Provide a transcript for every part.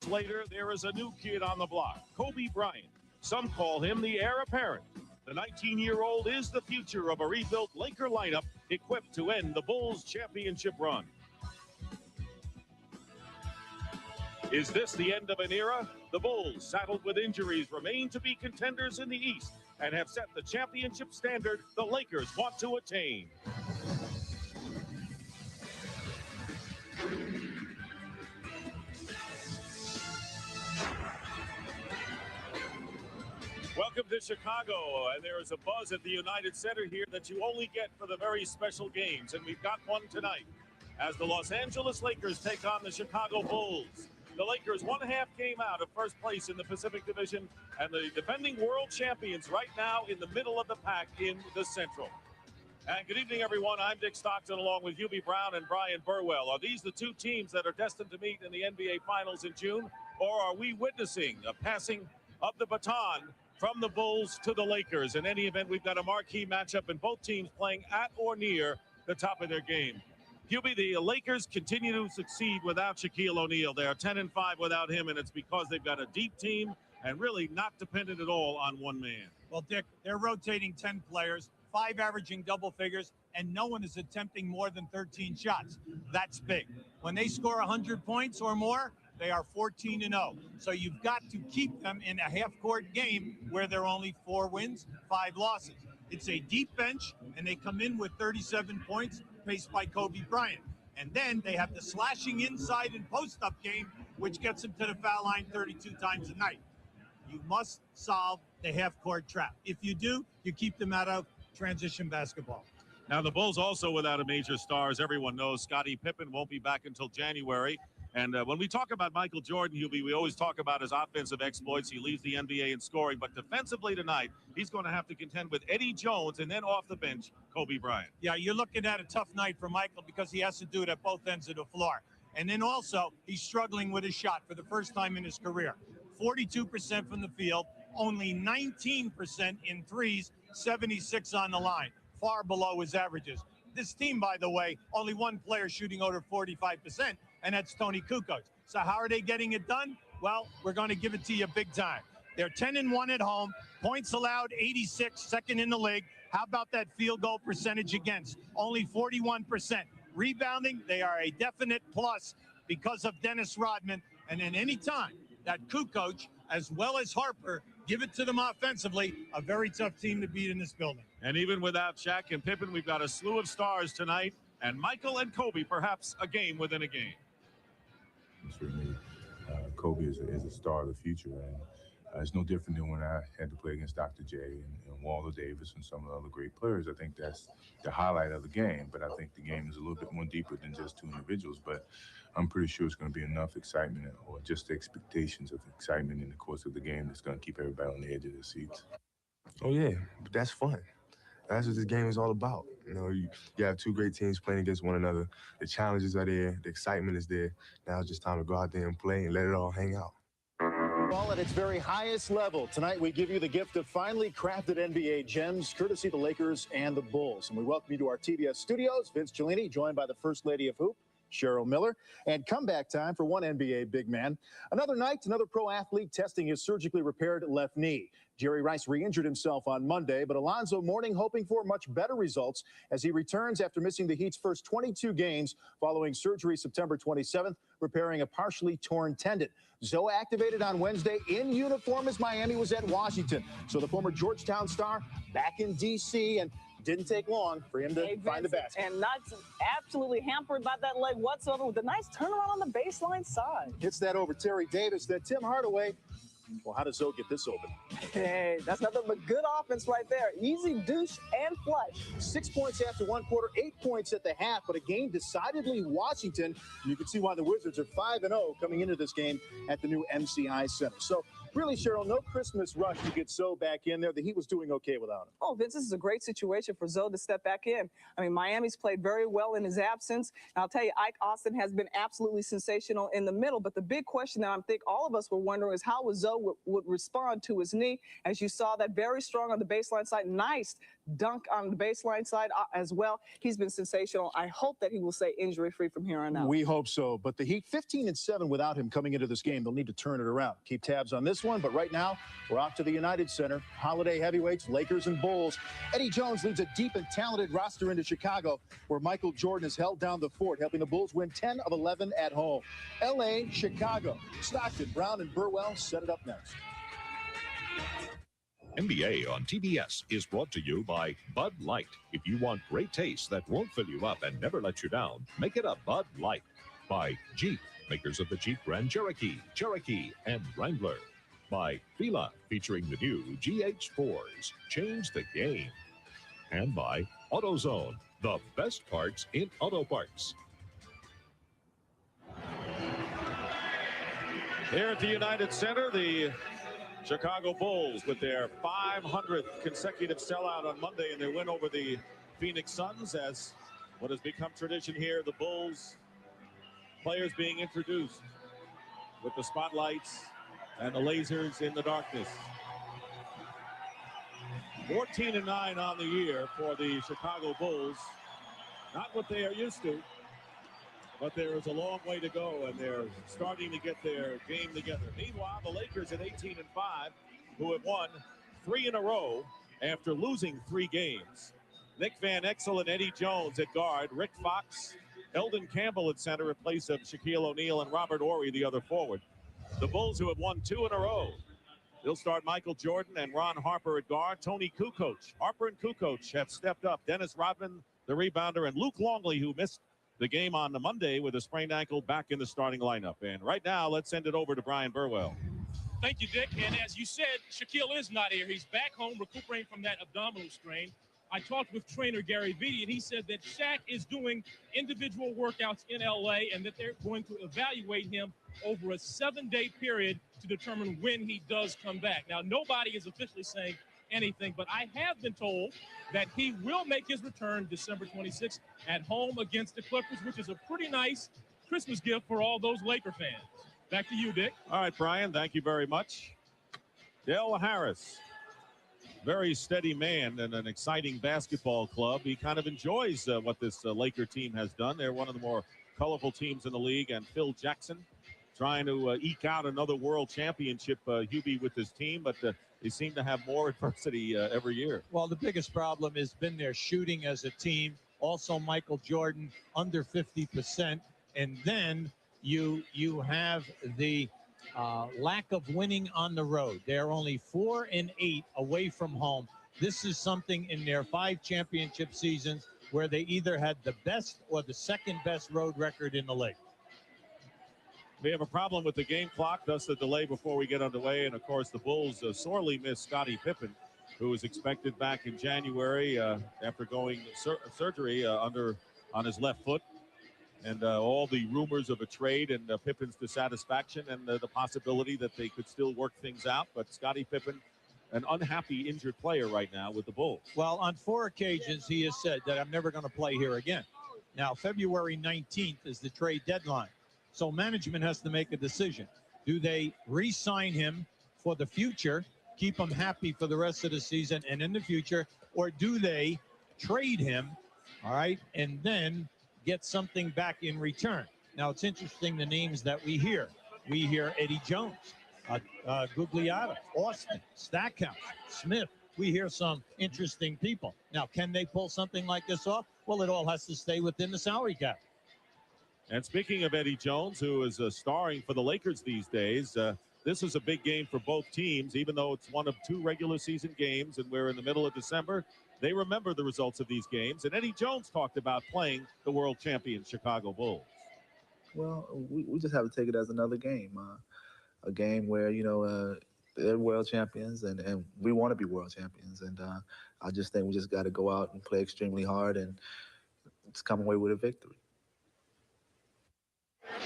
months later, there is a new kid on the block, Kobe Bryant. Some call him the heir apparent. The 19-year-old is the future of a rebuilt Laker lineup equipped to end the Bulls' championship run. Is this the end of an era? The Bulls, saddled with injuries, remain to be contenders in the East and have set the championship standard the Lakers want to attain. Welcome to Chicago, and there is a buzz at the United Center here that you only get for the very special games, and we've got one tonight as the Los Angeles Lakers take on the Chicago Bulls. The Lakers 1.5 game out of first place in the Pacific Division, and the defending world champions right now in the middle of the pack in the Central. And good evening, everyone. I'm Dick Stockton along with Hubie Brown and Brian Burwell. Are these the two teams that are destined to meet in the NBA Finals in June, or are we witnessing a passing of the baton from the Bulls to the Lakers? In any event, we've got a marquee matchup and both teams playing at or near the top of their game. Hubie, the Lakers continue to succeed without Shaquille O'Neal. They are 10-5 without him, and it's because they've got a deep team and really not dependent at all on one man. Well, Dick, they're rotating 10 players, 5 averaging double figures, and no one is attempting more than 13 shots. That's big. When they score 100 points or more, they are 14-0. So you've got to keep them in a half-court game where they're only 4 wins, 5 losses. It's a deep bench, and they come in with 37 points, paced by Kobe Bryant. And then they have the slashing inside and post-up game, which gets them to the foul line 32 times a night. You must solve the half-court trap. If you do, you keep them out of transition basketball. Now, the Bulls also without a major star, as everyone knows. Scottie Pippen won't be back until January. And when we talk about Michael Jordan, Hubie, we always talk about his offensive exploits. He leads the NBA in scoring. But defensively tonight, he's going to have to contend with Eddie Jones and then off the bench, Kobe Bryant. Yeah, you're looking at a tough night for Michael because he has to do it at both ends of the floor. And then also, he's struggling with his shot for the first time in his career. 42% from the field, only 19% in threes, 76 on the line, far below his averages. This team, by the way, only one player shooting over 45%, and that's Tony Kukoc. So how are they getting it done? Well, we're going to give it to you big time. They're 10-1 at home, points allowed 86, second in the league. How about that field goal percentage against? Only 41%. Rebounding, they are a definite plus because of Dennis Rodman. And then any time that Kukoc, as well as Harper, give it to them offensively, a very tough team to beat in this building. And even without Shaq and Pippen, we've got a slew of stars tonight. And Michael and Kobe, perhaps a game within a game. For me, Kobe is a star of the future. And it's no different than when I had to play against Dr. J and Walter Davis and some of the other great players. I think that's the highlight of the game. But I think the game is a little bit more deeper than just 2 individuals. But I'm pretty sure it's going to be enough excitement or just expectations of excitement in the course of the game that's going to keep everybody on the edge of their seats. Oh, yeah, but that's fun. That's what this game is all about. You know, you have 2 great teams playing against one another. The challenges are there. The excitement is there. Now it's just time to go out there and play and let it all hang out. All at its very highest level. Tonight, we give you the gift of finely crafted NBA gems, courtesy of the Lakers and the Bulls. And we welcome you to our TBS studios. Vince Cellini, joined by the First Lady of Hoop, Cheryl Miller, and comeback time for one NBA big man. Another night, another pro athlete testing his surgically repaired left knee. Jerry Rice re-injured himself on Monday, but Alonzo Mourning hoping for much better results as he returns after missing the Heat's first 22 games following surgery September 27th, repairing a partially torn tendon. Zoe activated on Wednesday in uniform as Miami was at Washington. So the former Georgetown star back in D.C. and didn't take long for him to find the basket. And not absolutely hampered by that leg whatsoever with a nice turnaround on the baseline side. Hits that over Terry Davis, then Tim Hardaway. Well, how does Zoe get this open? Hey, that's nothing but good offense right there. Easy douche and flush. 6 points after 1 quarter, 8 points at the half, but a game decidedly Washington. You can see why the Wizards are 5-0 coming into this game at the new MCI Center. So really, Cheryl, no Christmas rush to get Zoe back in there. The Heat was doing okay without him. Oh, Vince, this is a great situation for Zoe to step back in. I mean, Miami's played very well in his absence. And I'll tell you, Ike Austin has been absolutely sensational in the middle. But the big question that I think all of us were wondering is how Zoe would respond to his knee. As you saw, that very strong on the baseline side. Nice dunk on the baseline side as well. He's been sensational. I hope that he will stay injury-free from here on out. We hope so. But the Heat, 15-7 without him coming into this game. They'll need to turn it around. Keep tabs on this one. But right now, we're off to the United Center. Holiday heavyweights, Lakers and Bulls. Eddie Jones leads a deep and talented roster into Chicago, where Michael Jordan has held down the fort, helping the Bulls win 10 of 11 at home. L.A., Chicago. Stockton, Brown, and Burwell set it up next. NBA on TBS is brought to you by Bud Light. If you want great taste that won't fill you up and never let you down, make it a Bud Light. By Jeep, makers of the Jeep Grand Cherokee, Cherokee, and Wrangler. By Fila, featuring the new GH4s. Change the game. And by AutoZone, the best parts in auto parts. Here at the United Center, the Chicago Bulls with their 500th consecutive sellout on Monday and their win over the Phoenix Suns, as what has become tradition here, the Bulls players being introduced with the spotlights and the lasers in the darkness. 14-9 on the year for the Chicago Bulls. Not what they are used to, but there is a long way to go, and they're starting to get their game together. Meanwhile, the Lakers at 18-5, who have won 3 in a row after losing 3 games. Nick Van Exel and Eddie Jones at guard, Rick Fox, Eldon Campbell at center in place of Shaquille O'Neal, and Robert Horry, the other forward. The Bulls, who have won 2 in a row. They'll start Michael Jordan and Ron Harper at guard. Tony Kukoc. Harper and Kukoc have stepped up. Dennis Rodman, the rebounder, and Luke Longley, who missed the game on the Monday with a sprained ankle, back in the starting lineup. And right now, let's send it over to Brian Burwell. Thank you, Dick. And as you said, Shaquille is not here. He's back home recuperating from that abdominal strain. I talked with trainer Gary Vitti, and he said that Shaq is doing individual workouts in L.A. and that they're going to evaluate him over a 7-day period to determine when he does come back. Now, nobody is officially saying anything, but I have been told that he will make his return December 26th at home against the Clippers, which is a pretty nice Christmas gift for all those Laker fans. Back to you, Dick. All right, Brian, thank you very much. Dale Harris, very steady man and an exciting basketball club. He kind of enjoys what this Laker team has done. They're one of the more colorful teams in the league, and Phil Jackson trying to eke out another world championship, Hubie, with this team, but they seem to have more adversity every year. Well, the biggest problem has been their shooting as a team. Also, Michael Jordan under 50%. And then you have the lack of winning on the road. They're only 4-8 away from home. This is something in their 5 championship seasons where they either had the best or the second best road record in the league. We have a problem with the game clock, thus the delay before we get underway. And, of course, the Bulls sorely miss Scottie Pippen, who was expected back in January after going surgery on his left foot. And all the rumors of a trade and Pippen's dissatisfaction and the possibility that they could still work things out. But Scottie Pippen, an unhappy injured player right now with the Bulls. Well, on 4 occasions, he has said that I'm never going to play here again. Now, February 19th is the trade deadline. So management has to make a decision. Do they re-sign him for the future, keep him happy for the rest of the season and in the future, or do they trade him, all right, and then get something back in return? Now, it's interesting the names that we hear. We hear Eddie Jones, Gugliotta, Austin, Stackhouse, Smith. We hear some interesting people. Now, can they pull something like this off? Well, it all has to stay within the salary cap. And speaking of Eddie Jones, who is starring for the Lakers these days, this is a big game for both teams, even though it's one of 2 regular season games and we're in the middle of December. They remember the results of these games. And Eddie Jones talked about playing the world champion Chicago Bulls. Well, we just have to take it as another game, a game where, they're world champions and we want to be world champions. And I just think we just got to go out and play extremely hard and just come away with a victory.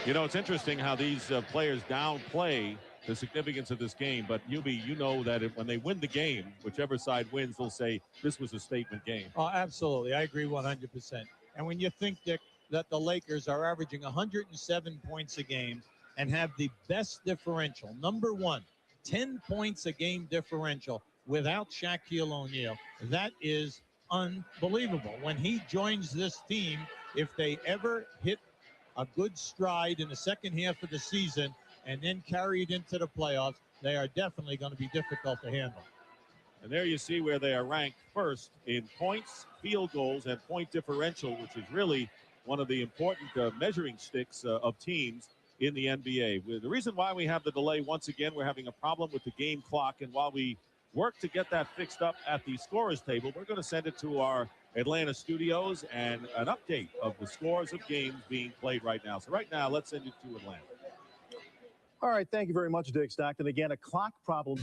You know, it's interesting how these players downplay the significance of this game. But, Hubie, you know that when they win the game, whichever side wins, they'll say this was a statement game. Oh, absolutely. I agree 100%. And when you think, Dick, that the Lakers are averaging 107 points a game and have the best differential, number 1, 10 points a game differential without Shaquille O'Neal, that is unbelievable. When he joins this team, if they ever hit a good stride in the second half of the season and then carry it into the playoffs, they are definitely going to be difficult to handle. And there you see where they are ranked first in points, field goals, and point differential, which is really one of the important measuring sticks of teams in the NBA. The reason why we have the delay, once again, we're having a problem with the game clock. And while we work to get that fixed up at the scorers table, we're going to send it to our Atlanta studios and an update of the scores of games being played right now. So right now, let's send it to Atlanta. All right, thank you very much, Dick Stockton. Again, a clock problem.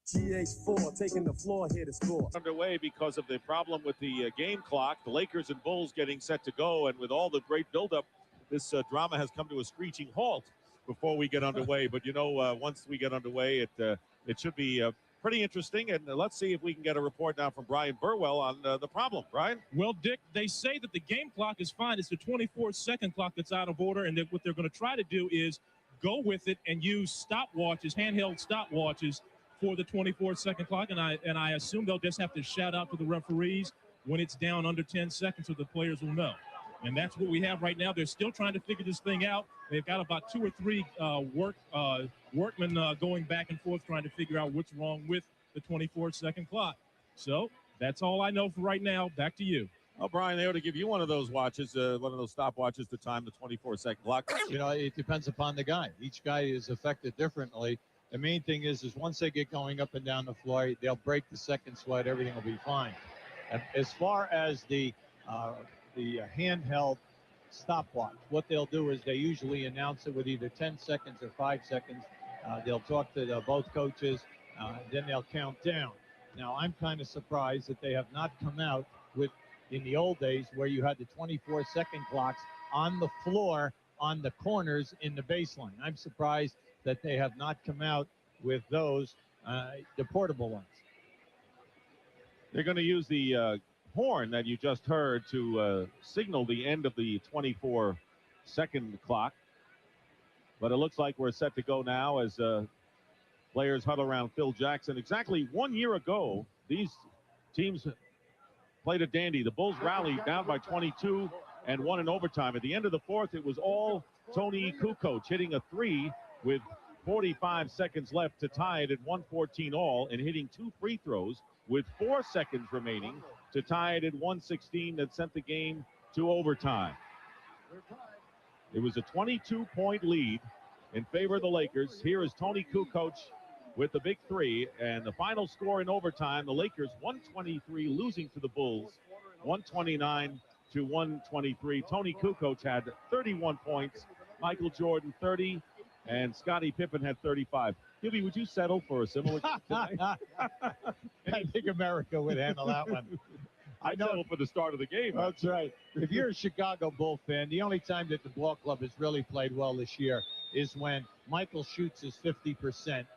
GH4 taking the floor here to score. Underway because of the problem with the game clock. The Lakers and Bulls getting set to go, and with all the great buildup, this drama has come to a screeching halt before we get underway. But you know, once we get underway, it should be pretty interesting. And let's see if we can get a report now from Brian Burwell on the problem. Brian? Well, Dick, they say that the game clock is fine. It's the 24-second clock that's out of order, and that what they're going to try to do is go with it and use stopwatches, handheld stopwatches, for the 24-second clock, and I assume they'll just have to shout out to the referees when it's down under 10 seconds so the players will know. And that's what we have right now. They're still trying to figure this thing out. They've got about 2 or 3 workmen going back and forth trying to figure out what's wrong with the 24-second clock. So that's all I know for right now. Back to you. Oh, Brian, they ought to give you one of those watches, one of those stopwatches to time the 24-second clock. You know, it depends upon the guy. Each guy is affected differently. The main thing is once they get going up and down the floor, they'll break the second sweat. Everything will be fine. As far as the handheld stopwatch, what they'll do is they usually announce it with either 10 seconds or 5 seconds. They'll talk to both coaches, then they'll count down. Now, I'm kind of surprised that they have not come out with, in the old days, where you had the 24-second clocks on the floor, on the corners in the baseline. I'm surprised that they have not come out with those, the portable ones. They're going to use the horn that you just heard to signal the end of the 24-second clock. But it looks like we're set to go now as players huddle around Phil Jackson. Exactly 1 year ago, these teams played a dandy. The Bulls rallied down by 22 and won in overtime. At the end of the fourth, it was all Tony Kukoc hitting a 3 with 45 seconds left to tie it at 114 all, and hitting 2 free throws with 4 seconds remaining to tie it at 116 that sent the game to overtime. It was a 22-point lead in favor of the Lakers. Here is Tony Kukoc with the big 3, and the final score in overtime, the Lakers 123 losing to the Bulls 129 to 123. Tony Kukoc had 31 points, Michael Jordan 30, and Scottie Pippen had 35. Gibby, would you settle for a similar tonight? I think America would handle that one. I know for the start of the game. That's right. If you're a Chicago Bull fan, the only time that the ball club has really played well this year is when Michael shoots his 50%,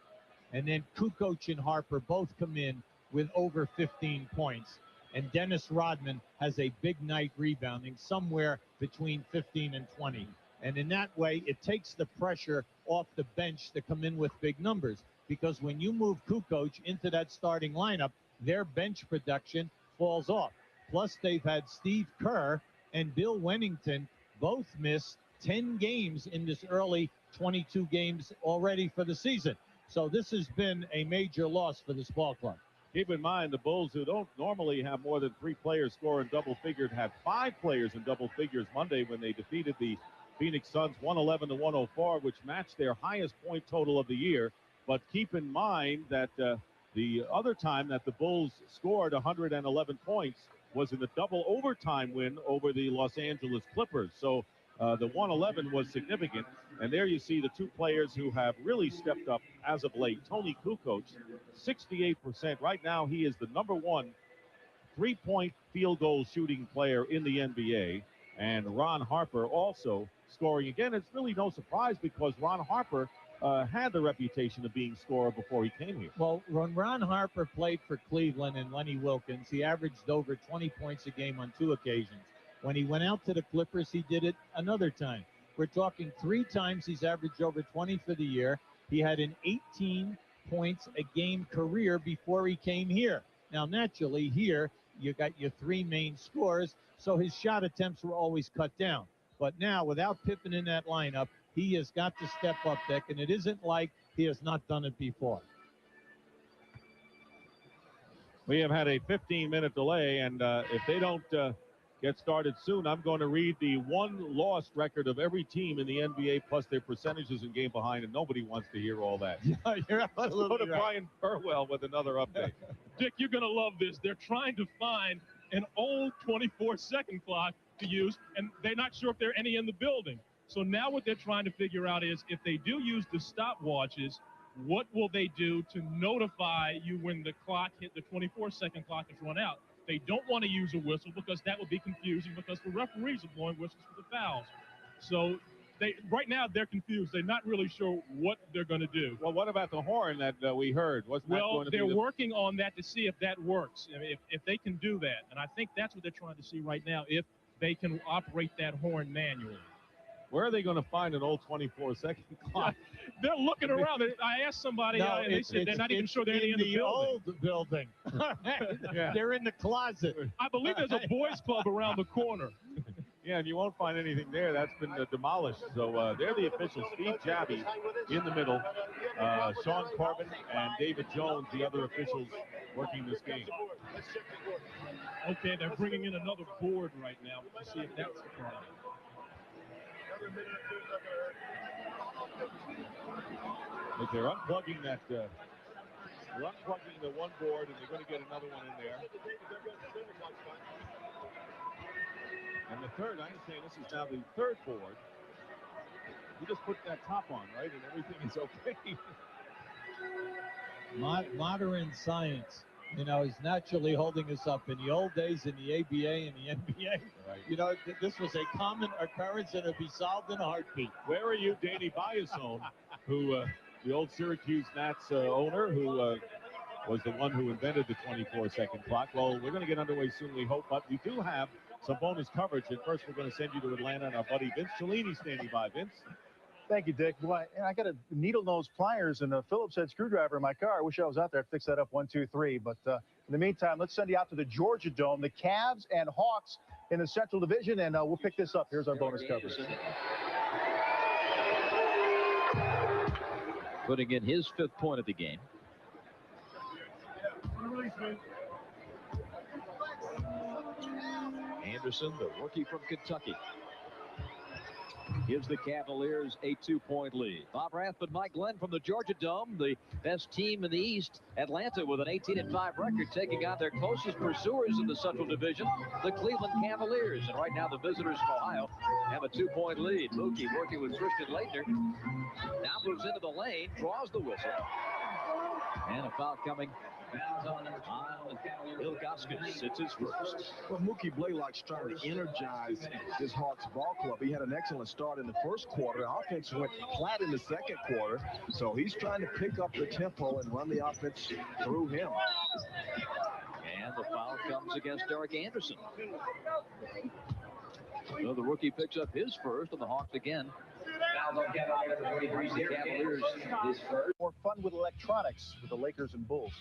and then Kukoc and Harper both come in with over 15 points. And Dennis Rodman has a big night rebounding somewhere between 15 and 20. And in that way, it takes the pressure off the bench to come in with big numbers. Because when you move Kukoc into that starting lineup, their bench production falls off. Plus, they've had Steve Kerr and Bill Wennington both miss 10 games in this early 22 games already for the season. So this has been a major loss for this ball club. Keep in mind, the Bulls, who don't normally have more than 3 players score in double figures, had 5 players in double figures Monday when they defeated the Phoenix Suns 111 to 104, which matched their highest point total of the year. But keep in mind that the other time that the Bulls scored 111 points was in the double overtime win over the Los Angeles Clippers. So the 111 was significant. And there you see the 2 players who have really stepped up as of late. Tony Kukoc, 68%. Right now, he is the #1 3-point field goal shooting player in the NBA. And Ron Harper also scoring. Again, it's really no surprise because Ron Harper had the reputation of being scorer before he came here. Well, when Ron Harper played for Cleveland and Lenny Wilkens, he averaged over 20 points a game on 2 occasions. When he went out to the Clippers, he did it another time. We're talking 3 times he's averaged over 20 for the year. He had an 18 points a game career before he came here. Now, naturally, here you got your three main scorers, so his shot attempts were always cut down. But now, without Pippen in that lineup, he has got to step up, Dick, and it isn't like he has not done it before. We have had a 15-minute delay, and if they don't get started soon, I'm going to read the one-loss record of every team in the NBA plus their percentages in game behind, and nobody wants to hear all that. Yeah, you're absolutely Go to right. Brian Burwell with another update. Dick, you're going to love this. They're trying to find an old 24-second clock to use, and they're not sure if there are any in the building. So now what they're trying to figure out is if they do use the stopwatches, what will they do to notify you when the clock hit the 24-second clock is run out? They don't want to use a whistle because that would be confusing because the referees are blowing whistles for the fouls. So right now they're confused. They're not really sure what they're going to do. Well, what about the horn that we heard? Well, they're working on that to see if that works, if they can do that. And I think that's what they're trying to see right now, if they can operate that horn manually. Where are they going to find an old 24-second clock? They're looking around. I asked somebody, and they said they're not even sure they're in the old building. Yeah. They're in the closet. I believe there's a boys' club around the corner. Yeah, and you won't find anything there. That's been demolished. So they're the officials. Steve Jabby in the middle. Sean Corbin and David Jones, the other officials working this game. Okay, they're bringing in another board right now to see if that's the problem. But they're unplugging that. They're unplugging the one board, and they're going to get another one in there. And the third, I understand this is now the third board. You just put that top on, right, and everything is okay. Modern science, is naturally holding us up. In the old days, in the ABA and the NBA, right. This was a common occurrence, and it'd be solved in a heartbeat. Where are you, Danny Biasone, who, the old Syracuse Nats owner, who was the one who invented the 24-second clock? Well, we're going to get underway soon, we hope, but we do have some bonus coverage. And first, we're going to send you to Atlanta, and our buddy Vince Cellini standing by. Vince? Thank you, Dick. Boy, I got a needle nose pliers and a Phillips head screwdriver in my car. I wish I was out there to fix that up 1, 2, 3. But in the meantime, let's send you out to the Georgia Dome, the Cavs and Hawks in the Central Division, and we'll pick this up. Here's our bonus coverage. Putting in his 5th point of the game. Anderson, the rookie from Kentucky, gives the Cavaliers a 2-point lead. Bob Rathman, Mike Glenn from the Georgia Dome, the best team in the East. Atlanta with an 18-5 record, taking on their closest pursuers in the Central Division, the Cleveland Cavaliers. And right now the visitors from Ohio have a 2-point lead. Mookie working with Christian Laettner. Now moves into the lane, draws the whistle. And a foul coming on Ilgauskas. It's his first. Well, Mookie Blaylock's trying to energize this Hawks ball club. He had an excellent start in the first quarter. The offense went flat in the second quarter. So he's trying to pick up the tempo and run the offense through him. And the foul comes against Derek Anderson. So the rookie picks up his first, and the Hawks again. Cavaliers is first. More fun with electronics with the Lakers and Bulls.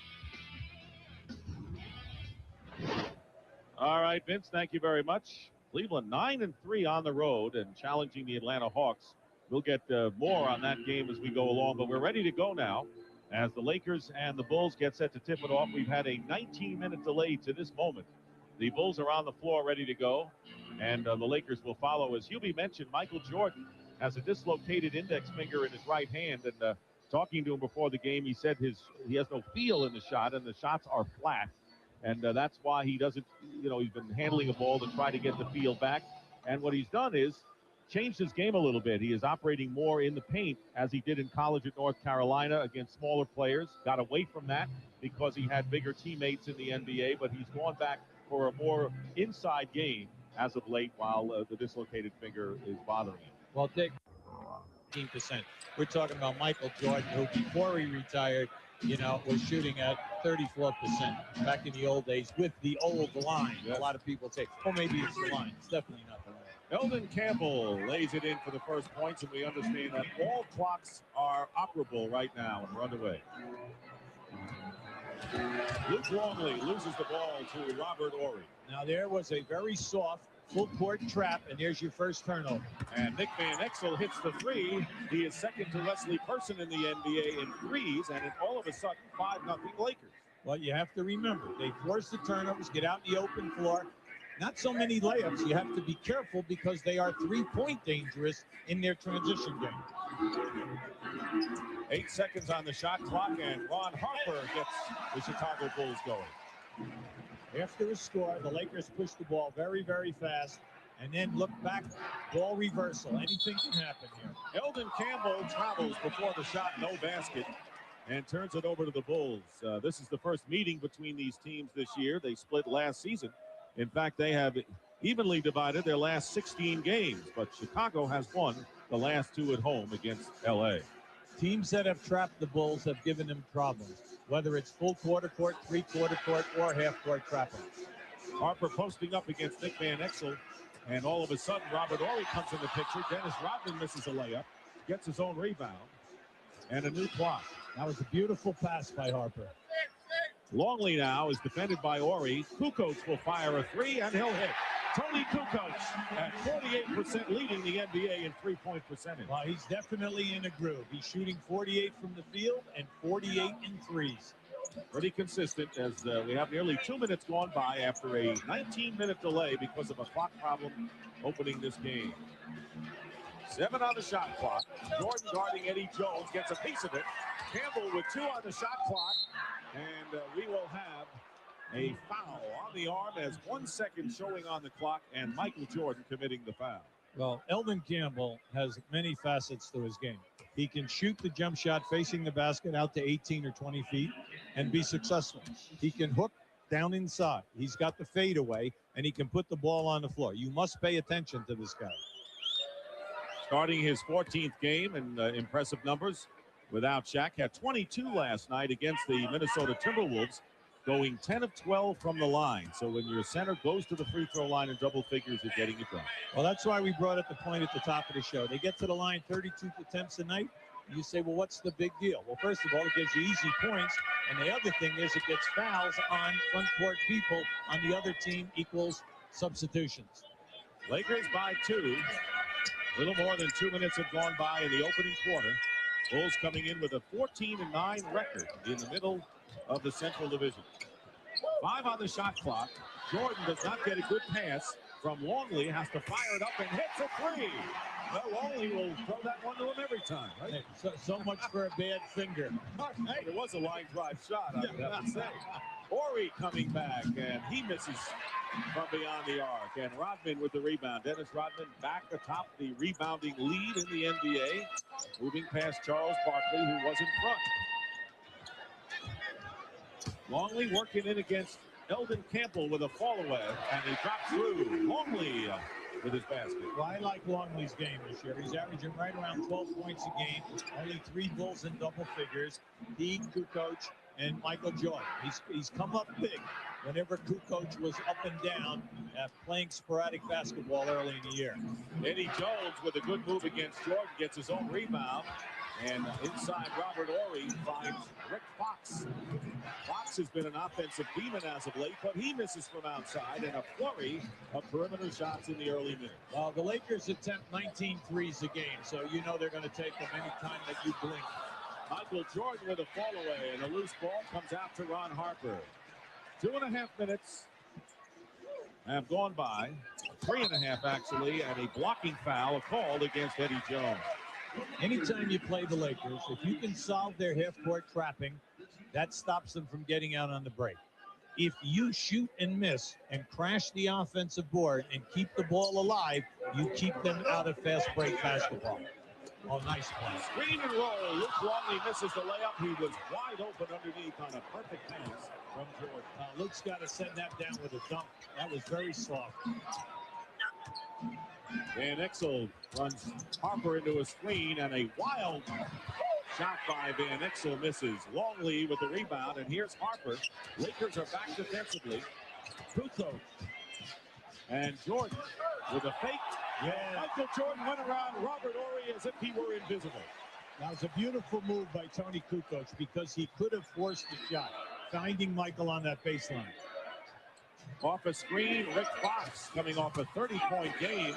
All right, Vince, thank you very much. Cleveland 9-3 on the road and challenging the Atlanta Hawks. We'll get more on that game as we go along, but we're ready to go now as the Lakers and the Bulls get set to tip it off. We've had a 19-minute delay to this moment. The Bulls are on the floor ready to go, and the Lakers will follow. As Hubie mentioned, Michael Jordan has a dislocated index finger in his right hand, and talking to him before the game, he said he has no feel in the shot, and the shots are flat. And that's why he doesn't, he's been handling a ball to try to get the feel back. And what he's done is changed his game a little bit. He is operating more in the paint as he did in college at North Carolina against smaller players. Got away from that because he had bigger teammates in the NBA, but he's gone back for a more inside game as of late while the dislocated finger is bothering him. Well, Dick, 15%. We're talking about Michael Jordan, who before he retired, was shooting at 34% back in the old days with the old line. A lot of people say, oh, maybe it's the line. It's definitely not the line. Eldon Campbell lays it in for the first points, and we understand that all clocks are operable right now, and we're underway. Luke Longley loses the ball to Robert Ory. Now there was a very soft full court trap, and there's your first turnover. And Nick Van Exel hits the three. He is second to Wesley Person in the NBA in threes, and then all of a sudden, 5-0 Lakers. Well, you have to remember, they force the turnovers, get out in the open floor. Not so many layups. You have to be careful because they are three-point dangerous in their transition game. 8 seconds on the shot clock, and Ron Harper gets the Chicago Bulls going. After a score, the Lakers push the ball very, very fast, and then look back, ball reversal. Anything can happen here. Eldon Campbell travels before the shot, no basket, and turns it over to the Bulls. This is the first meeting between these teams this year. They split last season. In fact, they have evenly divided their last 16 games, but Chicago has won the last 2 at home against L.A. Teams that have trapped the Bulls have given them problems, whether it's full quarter court, three-quarter court, or half-court trapping. Harper posting up against Nick Van Exel, and all of a sudden, Robert Ory comes in the picture. Dennis Rodman misses a layup, gets his own rebound, and a new clock. That was a beautiful pass by Harper. Longley now is defended by Ory. Kukoc will fire a three, and he'll hit. Tony Kukoc at 48% leading the NBA in three-point percentage. Well, he's definitely in a groove. He's shooting 48 from the field and 48 in threes. Pretty consistent as we have nearly 2 minutes gone by after a 19-minute delay because of a clock problem opening this game. 7 on the shot clock. Jordan guarding Eddie Jones gets a piece of it. Campbell with 2 on the shot clock. And we will have a foul on the arm as 1 second showing on the clock, and Michael Jordan committing the foul. Well, Eldon Campbell has many facets to his game. He can shoot the jump shot facing the basket out to 18 or 20 feet and be successful. He can hook down inside. He's got the fadeaway, and he can put the ball on the floor. You must pay attention to this guy. Starting his 14th game and impressive numbers without Shaq. Had 22 last night against the Minnesota Timberwolves, going 10 of 12 from the line. So when your center goes to the free throw line in double figures, you're getting it done. Well, that's why we brought up the point at the top of the show. They get to the line 32 attempts a night. You say, well, what's the big deal? Well, first of all, it gives you easy points. And the other thing is it gets fouls on front court people on the other team equals substitutions. Lakers by 2. A little more than 2 minutes have gone by in the opening quarter. Bulls coming in with a 14-9 record in the middle of the Central Division. 5 on the shot clock. Jordan does not get a good pass from Longley. Has to fire it up and hits a three. Well, Longley will throw that one to him every time, right? Hey, so much for a bad finger. Hey, it was a line drive shot, I would have to say. Ory coming back, and he misses from beyond the arc. And Rodman with the rebound. Dennis Rodman back atop the rebounding lead in the NBA. Moving past Charles Barkley, who was in front. Longley working in against Eldon Campbell with a fall away, and he drops through. Longley with his basket. Well, I like Longley's game this year. He's averaging right around 12 points a game. Only 3 Bulls in double figures. He, Kukoc, and Michael Jordan. He's come up big whenever Kukoc was up and down playing sporadic basketball early in the year. Eddie Jones with a good move against Jordan gets his own rebound. And inside, Robert Ory finds Rick Fox. Fox has been an offensive demon as of late, but he misses from outside, and a flurry of perimeter shots in the early minutes. Well, the Lakers attempt 19 threes a game, so you know they're going to take them any time that you blink. Michael Jordan with a fall away, and a loose ball comes out to Ron Harper. 2.5 minutes have gone by, 3.5 actually, and a blocking foul called against Eddie Jones. Anytime you play the Lakers, if you can solve their half-court trapping, that stops them from getting out on the break. If you shoot and miss and crash the offensive board and keep the ball alive, you keep them out of fast break basketball. Oh, nice play. Screen and roll. Luke Longley misses the layup. He was wide open underneath on a perfect pass from Jordan. Luke's got to send that down with a dunk. That was very soft. Van Exel runs Harper into a screen, and a wild shot by Van Exel misses. Longley with the rebound, and here's Harper. Lakers are back defensively. Kukoc and Jordan with a fake Yeah. Michael Jordan went around Robert Horry as if he were invisible. That was a beautiful move by Tony Kukoc because he could have forced the shot, finding Michael on that baseline. Off a screen, Rick Fox coming off a 30-point game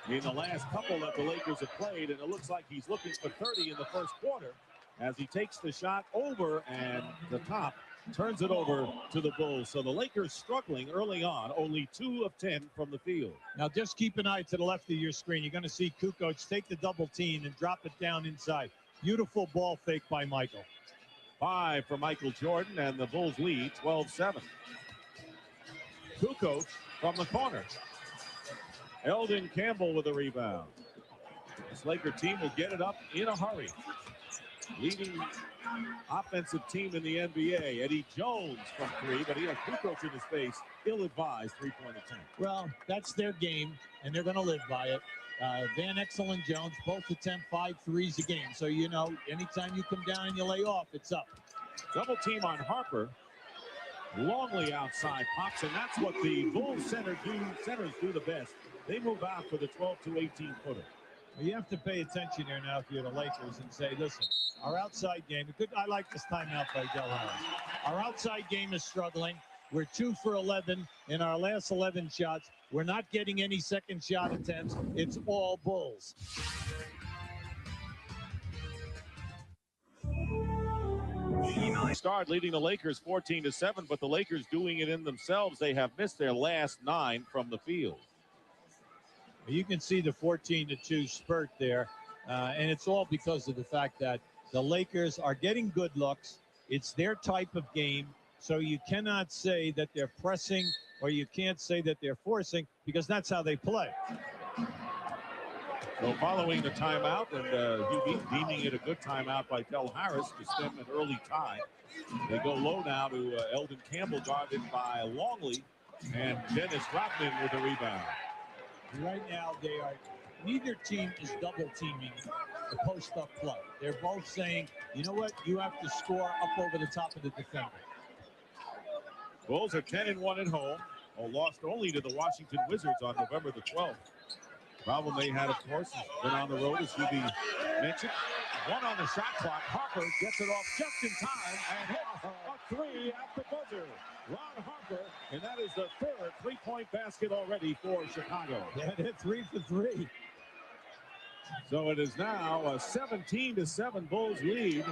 in the last couple that the Lakers have played, and it looks like he's looking for 30 in the first quarter as he takes the shot over and the top turns it over to the Bulls. So the Lakers struggling early on, only 2 of 10 from the field. Now just keep an eye to the left of your screen. You're going to see Kukoc take the double team and drop it down inside. Beautiful ball fake by Michael. 5 for Michael Jordan, and the Bulls lead 12-7. Kukoc from the corner. Eldon Campbell with a rebound. This Laker team will get it up in a hurry. Leading offensive team in the NBA. Eddie Jones from 3, but he has Kukoc in his face. Ill-advised three-point attempt. Well, that's their game, and they're going to live by it. Van Exel and Jones both attempt 5 threes a game. So, you know, anytime you come down and you lay off, it's up. Double team on Harper. Longley outside pops, and that's what the Bulls centers do the best. They move out for the 12 to 18 footer. Well, you have to pay attention here now if you're the Lakers and say, listen, our outside game, I like this timeout by Del Harris. Our outside game is struggling. We're 2 for 11 in our last 11 shots. We're not getting any second shot attempts. It's all Bulls. Start leading the Lakers 14-7, but the Lakers doing it in themselves. They have missed their last 9 from the field. You can see the 14-2 spurt there, and it's all because of the fact that the Lakers are getting good looks. It's their type of game, so you cannot say that they're pressing or you can't say that they're forcing because that's how they play. So following the timeout, and Hugh deeming it a good timeout by Del Harris to stem an early tie. They go low now to Eldon Campbell, guarded by Longley, and Dennis Rodman with a rebound. Right now, neither team is double teaming the post-up play. They're both saying, you know what, you have to score up over the top of the defender. Bulls are 10-1 at home. Lost only to the Washington Wizards on November the 12th. Problem they had, of course, has been on the road, as Hubie mentioned. 1 on the shot clock. Harper gets it off just in time and hits a 3 at the buzzer. Ron Harper, and that is the 3rd three-point basket already for Chicago. Yeah, they're 3 for 3. So it is now a 17-7 Bulls lead,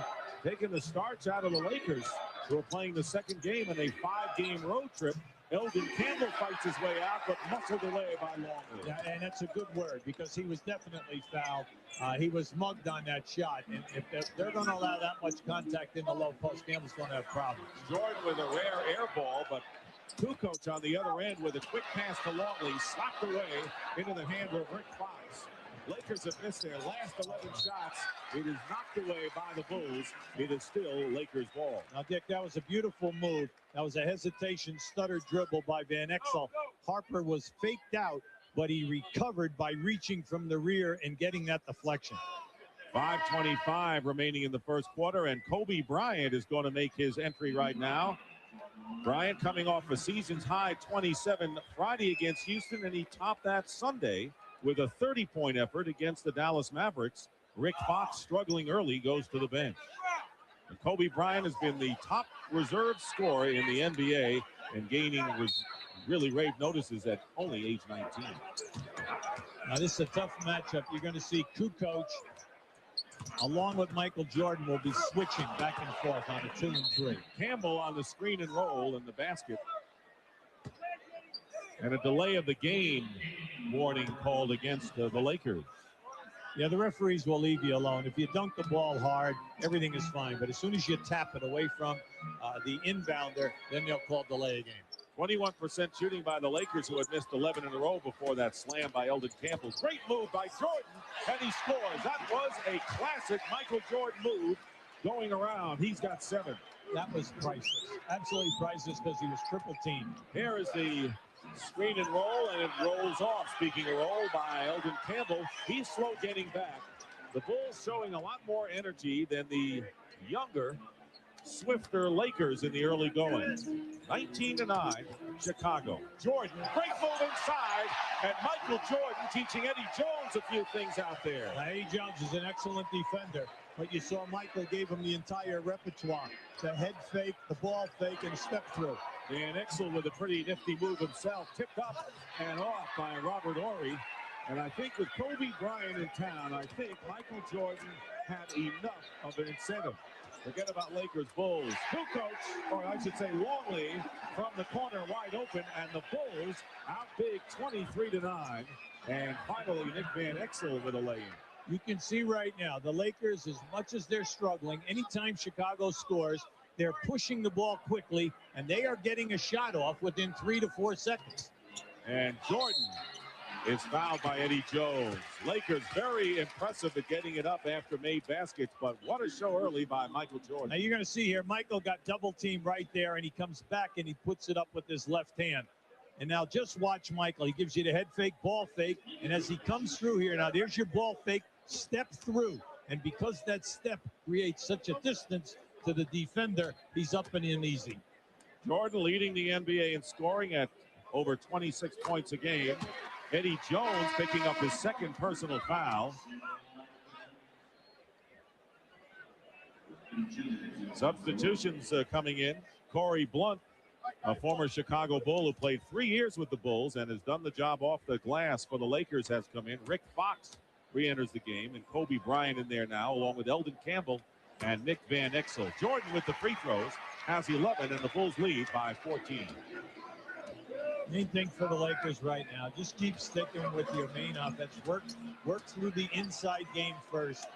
taking the starch out of the Lakers, who are playing the second game in a 5-game road trip. Eldon Campbell fights his way out, but muscled away by Longley. Yeah, and that's a good word because he was definitely fouled. He was mugged on that shot, and if they're going to allow that much contact in the low post, Campbell's going to have problems. Jordan with a rare air ball, but Kukoc on the other end with a quick pass to Longley, slapped away into the hand of Rick Fox. Lakers have missed their last 11 shots. It is knocked away by the Bulls. It is still Lakers ball. Now, Dick, that was a beautiful move. That was a hesitation, stutter dribble by Van Exel. Harper was faked out, but he recovered by reaching from the rear and getting that deflection. 5:25 remaining in the first quarter, and Kobe Bryant is going to make his entry right now. Bryant coming off a season's high 27 Friday against Houston, and he topped that Sunday with a 30-point effort against the Dallas Mavericks. Rick Fox, struggling early, goes to the bench. And Kobe Bryant has been the top reserve scorer in the NBA and gaining really rave notices at only age 19. Now, this is a tough matchup. You're going to see Kukoc, along with Michael Jordan, will be switching back and forth on a 2 and 3. Campbell on the screen and roll in the basket. And a delay of the game warning called against the Lakers. Yeah, the referees will leave you alone. If you dunk the ball hard, everything is fine. But as soon as you tap it away from the inbounder, then they'll call delay a game. 21% shooting by the Lakers, who had missed 11 in a row before that slam by Eldon Campbell. Great move by Jordan, and he scores. That was a classic Michael Jordan move going around. He's got 7. That was priceless. Absolutely priceless because he was triple teamed. Here is the screen and roll, and it rolls off. Speaking of roll by Eldon Campbell, he's slow getting back. The Bulls showing a lot more energy than the younger swifter Lakers in the early going. 19-9, Chicago. Jordan, great move inside, and Michael Jordan teaching Eddie Jones a few things out there. Eddie Jones is an excellent defender, but you saw Michael gave him the entire repertoire. The head fake, the ball fake, and step through. Van Exel with a pretty nifty move himself, tipped up and off by Robert Horry. And I think with Kobe Bryant in town, I think Michael Jordan had enough of an incentive. Forget about Lakers Bulls. Kukoc, or I should say Longley, from the corner wide open, and the Bulls out big 23-9. And finally, Nick Van Exel with a lay-in. You can see right now, the Lakers, as much as they're struggling, anytime Chicago scores, they're pushing the ball quickly, and they are getting a shot off within 3 to 4 seconds. And Jordan is fouled by Eddie Jones. Lakers very impressive at getting it up after made baskets, but what a show early by Michael Jordan. Now you're going to see here, Michael got double teamed right there, and he comes back and he puts it up with his left hand. And now just watch Michael. He gives you the head fake, ball fake, and as he comes through here, now there's your ball fake, step through. And because that step creates such a distance to the defender, he's up and in easy. Jordan leading the NBA in scoring at over 26 points a game. Eddie Jones picking up his second personal foul. Substitutions coming in. Corey Blunt, a former Chicago Bull who played 3 years with the Bulls and has done the job off the glass for the Lakers, has come in. Rick Fox re-enters the game, and Kobe Bryant in there now, along with Eldon Campbell and Nick Van Exel. Jordan with the free throws has 11, and the Bulls lead by 14. Main thing for the Lakers right now, just keep sticking with your main offense. Work through the inside game first,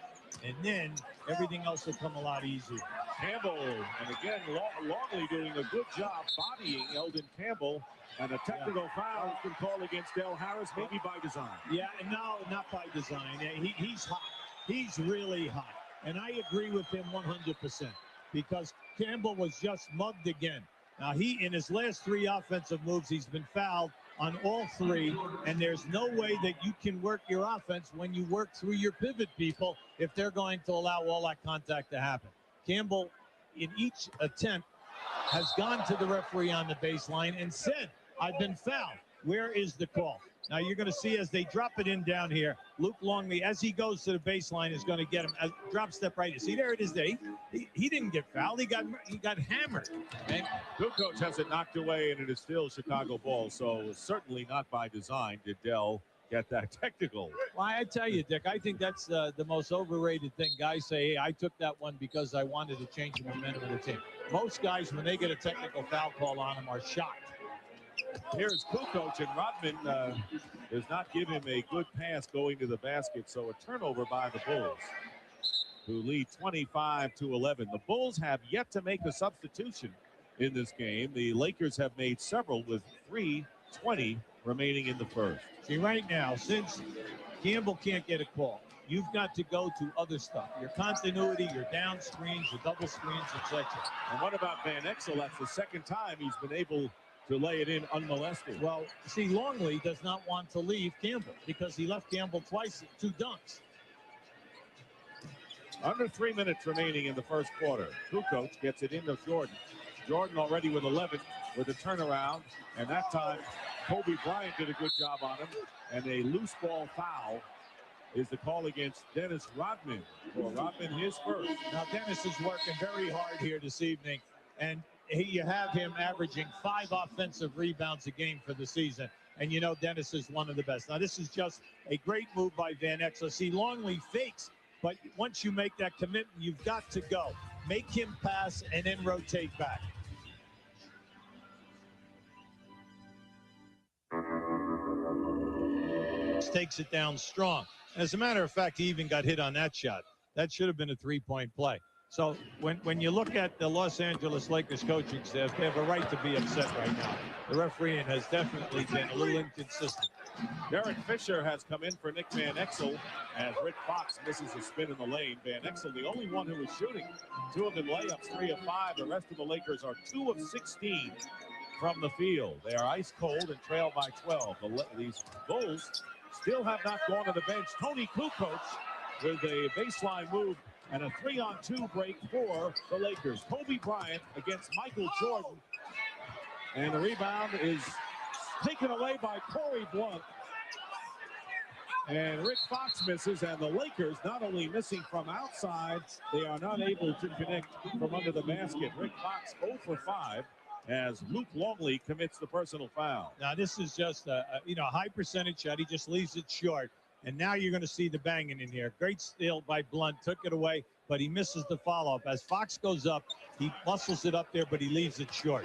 and then everything else will come a lot easier. Campbell, and again, Longley doing a good job bodying Eldon Campbell, and a technical foul has been called against Del Harris, maybe by design. Yeah, no, not by design. He's hot. He's really hot. And I agree with him 100% because Campbell was just mugged again. Now, in his last 3 offensive moves, he's been fouled on all 3, and there's no way that you can work your offense when you work through your pivot people if they're going to allow all that contact to happen. Campbell, in each attempt, has gone to the referee on the baseline and said, I've been fouled. Where is the call? Now, you're going to see as they drop it in down here, Luke Longley, as he goes to the baseline, is going to get him. Drop step right. You see, there it is there. He didn't get fouled. He got hammered. And Kukoc has it knocked away, and it is still Chicago ball. So certainly not by design did Dell get that technical. Well, I tell you, Dick, I think that's the most overrated thing. Guys say, hey, I took that one because I wanted to change the momentum of the team. Most guys, when they get a technical foul call on them, are shocked. Here's Kukoc, and Rodman does not give him a good pass going to the basket, so a turnover by the Bulls, who lead 25-11. The Bulls have yet to make a substitution in this game. The Lakers have made several with 3:20 remaining in the first. See, right now, since Campbell can't get a call, you've got to go to other stuff. Your continuity, your down screens, your double screens, etc. And what about Van Exel? That's the second time he's been able to lay it in unmolested. Well, see, Longley does not want to leave Campbell because he left Campbell twice, 2 dunks. Under 3 minutes remaining in the first quarter. Kukoc gets it into Jordan. Jordan already with 11 with a turnaround, and that time Kobe Bryant did a good job on him, and a loose ball foul is the call against Dennis Rodman. For Rodman, his first. Now, Dennis is working very hard here this evening, and you have him averaging 5 offensive rebounds a game for the season. And you know Dennis is one of the best. Now, this is just a great move by Van Exel. See, Longley fakes, but once you make that commitment, you've got to go. Make him pass and then rotate back. Takes it down strong. As a matter of fact, he even got hit on that shot. That should have been a 3-point play. So when you look at the Los Angeles Lakers coaching staff, they have a right to be upset right now. The refereeing has definitely been a little inconsistent. Derek Fisher has come in for Nick Van Exel as Rick Fox misses a spin in the lane. Van Exel, the only one who was shooting. 2 of them layups, 3 of 5. The rest of the Lakers are 2 of 16 from the field. They are ice cold and trail by 12. These Bulls still have not gone to the bench. Tony Kukoc with a baseline move and a 3-on-2 break for the Lakers. Kobe Bryant against Michael Jordan. And the rebound is taken away by Corey Blunt. And Rick Fox misses, and the Lakers not only missing from outside, they are not able to connect from under the basket. Rick Fox 0 for 5 as Luke Longley commits the personal foul. Now this is just a high percentage shot. He just leaves it short. And now you're going to see the banging in here. Great steal by Blunt, took it away, but he misses the follow-up. As Fox goes up, he muscles it up there, but he leaves it short.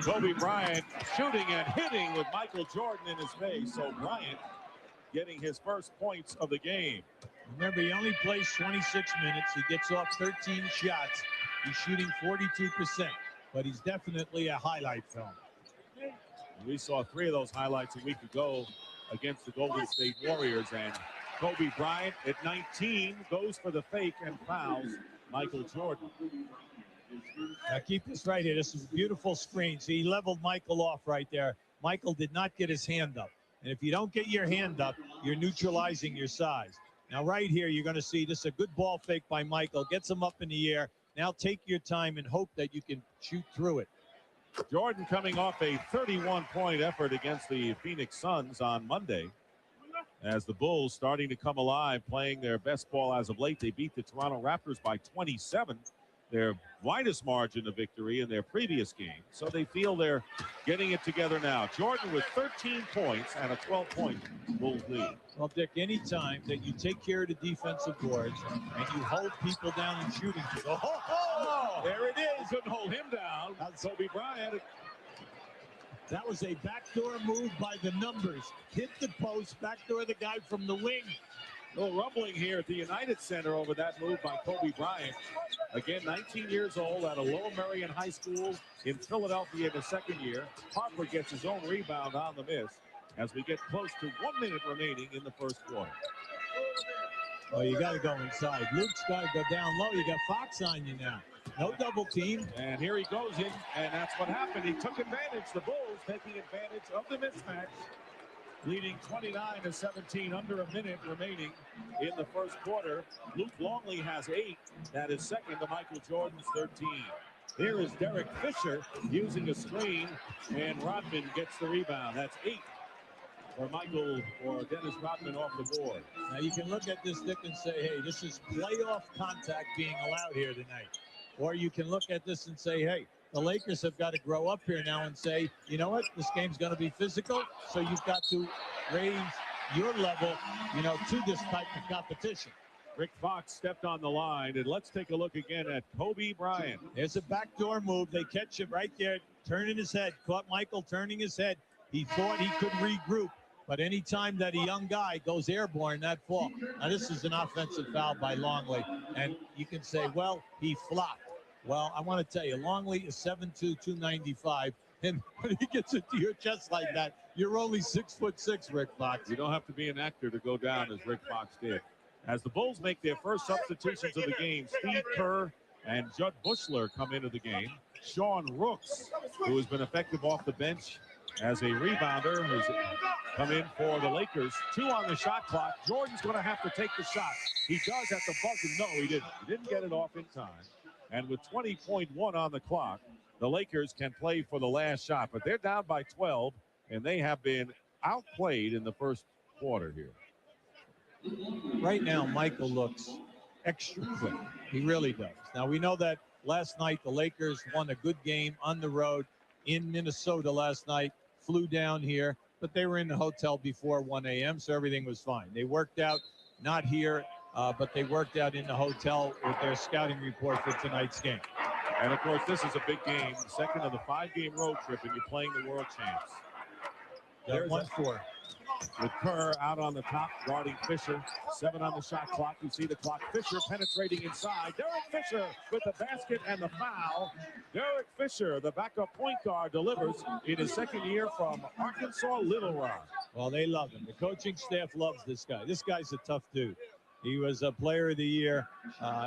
Kobe Bryant shooting and hitting with Michael Jordan in his face. So Bryant getting his first points of the game. Remember, he only plays 26 minutes. He gets off 13 shots. He's shooting 42%, but he's definitely a highlight film. We saw 3 of those highlights a week ago against the Golden State Warriors, and Kobe Bryant at 19 goes for the fake and fouls Michael Jordan. Now keep this right here. This is a beautiful screen. See, he leveled Michael off right there. Michael did not get his hand up. And if you don't get your hand up, you're neutralizing your size. Now right here, you're going to see this is a good ball fake by Michael. Gets him up in the air. Now take your time and hope that you can shoot through it. Jordan coming off a 31-point effort against the Phoenix Suns on Monday. As the Bulls starting to come alive, playing their best ball as of late. They beat the Toronto Raptors by 27, their widest margin of victory in their previous game. So they feel they're getting it together now. Jordan with 13 points and a 12-point Bulls lead. Well, Dick, anytime that you take care of the defensive boards and you hold people down in shooting, there it is. Couldn't hold him down. That's Kobe Bryant. That was a backdoor move by the numbers. Hit the post, backdoor the guy from the wing. A little rumbling here at the United Center over that move by Kobe Bryant. Again, 19 years old at a Lower Merion High School in Philadelphia in his second year. Harper gets his own rebound on the miss as we get close to 1 minute remaining in the first quarter. Oh, you got to go inside. Luke's got to go down low. You got Fox on you now. No double team. And here he goes in, and that's what happened. He took advantage. The Bulls taking advantage of the mismatch, leading 29-17, under a minute remaining in the first quarter. Luke Longley has 8. That is second to Michael Jordan's 13. Here is Derek Fisher using a screen, and Rodman gets the rebound. That's 8 for Michael or Dennis Rodman off the board. Now you can look at this, Dick, and say, hey, this is playoff contact being allowed here tonight. Or you can look at this and say, hey, the Lakers have got to grow up here now and say, you know what, this game's going to be physical, so you've got to raise your level, to this type of competition. Rick Fox stepped on the line, and let's take a look again at Kobe Bryant. There's a backdoor move. They catch him right there, turning his head. Caught Michael turning his head. He thought he could regroup, but any time that a young guy goes airborne, that fall. Now, this is an offensive foul by Longley, and you can say, well, he flopped. Well, I want to tell you, Longley is 7'2", 295, and when he gets it to your chest like that, you're only 6'6", Rick Fox. You don't have to be an actor to go down as Rick Fox did. As the Bulls make their first substitutions of the game, Steve Kerr and Judd Bushler come into the game. Sean Rooks, who has been effective off the bench as a rebounder, who's come in for the Lakers. 2 on the shot clock. Jordan's going to have to take the shot. He does at the buzzer. No, he didn't. He didn't get it off in time. And with 20.1 on the clock, the Lakers can play for the last shot. But they're down by 12, and they have been outplayed in the first quarter here. Right now, Michael looks extra quick. He really does. Now, we know that last night the Lakers won a good game on the road in Minnesota last night, flew down here, but they were in the hotel before 1 a.m., so everything was fine. They worked out, not here, but they worked out in the hotel with their scouting report for tonight's game. And, of course, this is a big game, the second of the 5-game road trip, and you're playing the world champs. There's 1-4. With Kerr out on the top, guarding Fisher. 7 on the shot clock. You see the clock. Fisher penetrating inside. Derek Fisher with the basket and the foul. Derek Fisher, the backup point guard, delivers in his second year from Arkansas Little Rock. Well, they love him. The coaching staff loves this guy. This guy's a tough dude. He was a player of the year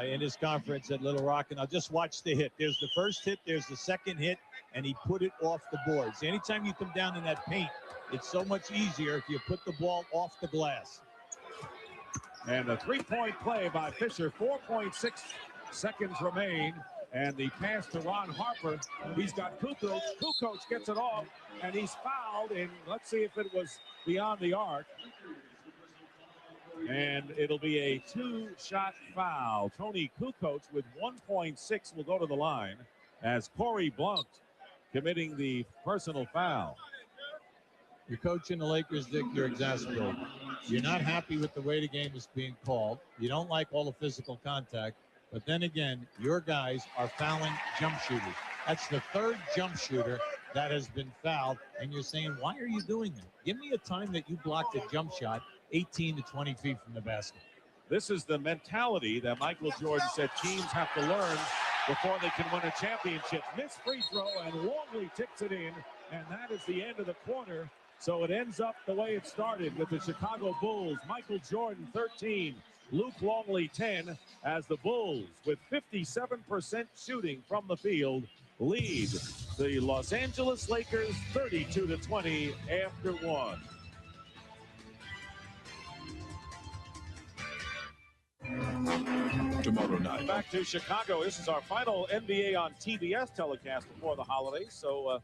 in his conference at Little Rock. And I'll just watch the hit. There's the first hit. There's the second hit. And he put it off the boards. Anytime you come down in that paint, it's so much easier if you put the ball off the glass. And a three-point play by Fisher. 4.6 seconds remain. And the pass to Ron Harper. He's got Kukoc. Kukoc gets it off, and he's fouled. And let's see if it was beyond the arc. And it'll be a two-shot foul. Tony Kukoc with 1.6 will go to the line as Corey Blunt committing the personal foul. You're coaching the Lakers, Dick, you're exasperated. You're not happy with the way the game is being called. You don't like all the physical contact. But then again, your guys are fouling jump shooters. That's the third jump shooter that has been fouled. And you're saying, why are you doing that? Give me a time that you blocked a jump shot 18 to 20 feet from the basket. This is the mentality that Michael Jordan said teams have to learn before they can win a championship. Missed free throw, and Longley ticks it in. And that is the end of the quarter. So it ends up the way it started with the Chicago Bulls. Michael Jordan, 13. Luke Longley, 10, as the Bulls, with 57% shooting from the field, lead the Los Angeles Lakers 32-20 after one. Tomorrow night. Back to Chicago. This is our final NBA on TBS telecast before the holidays. So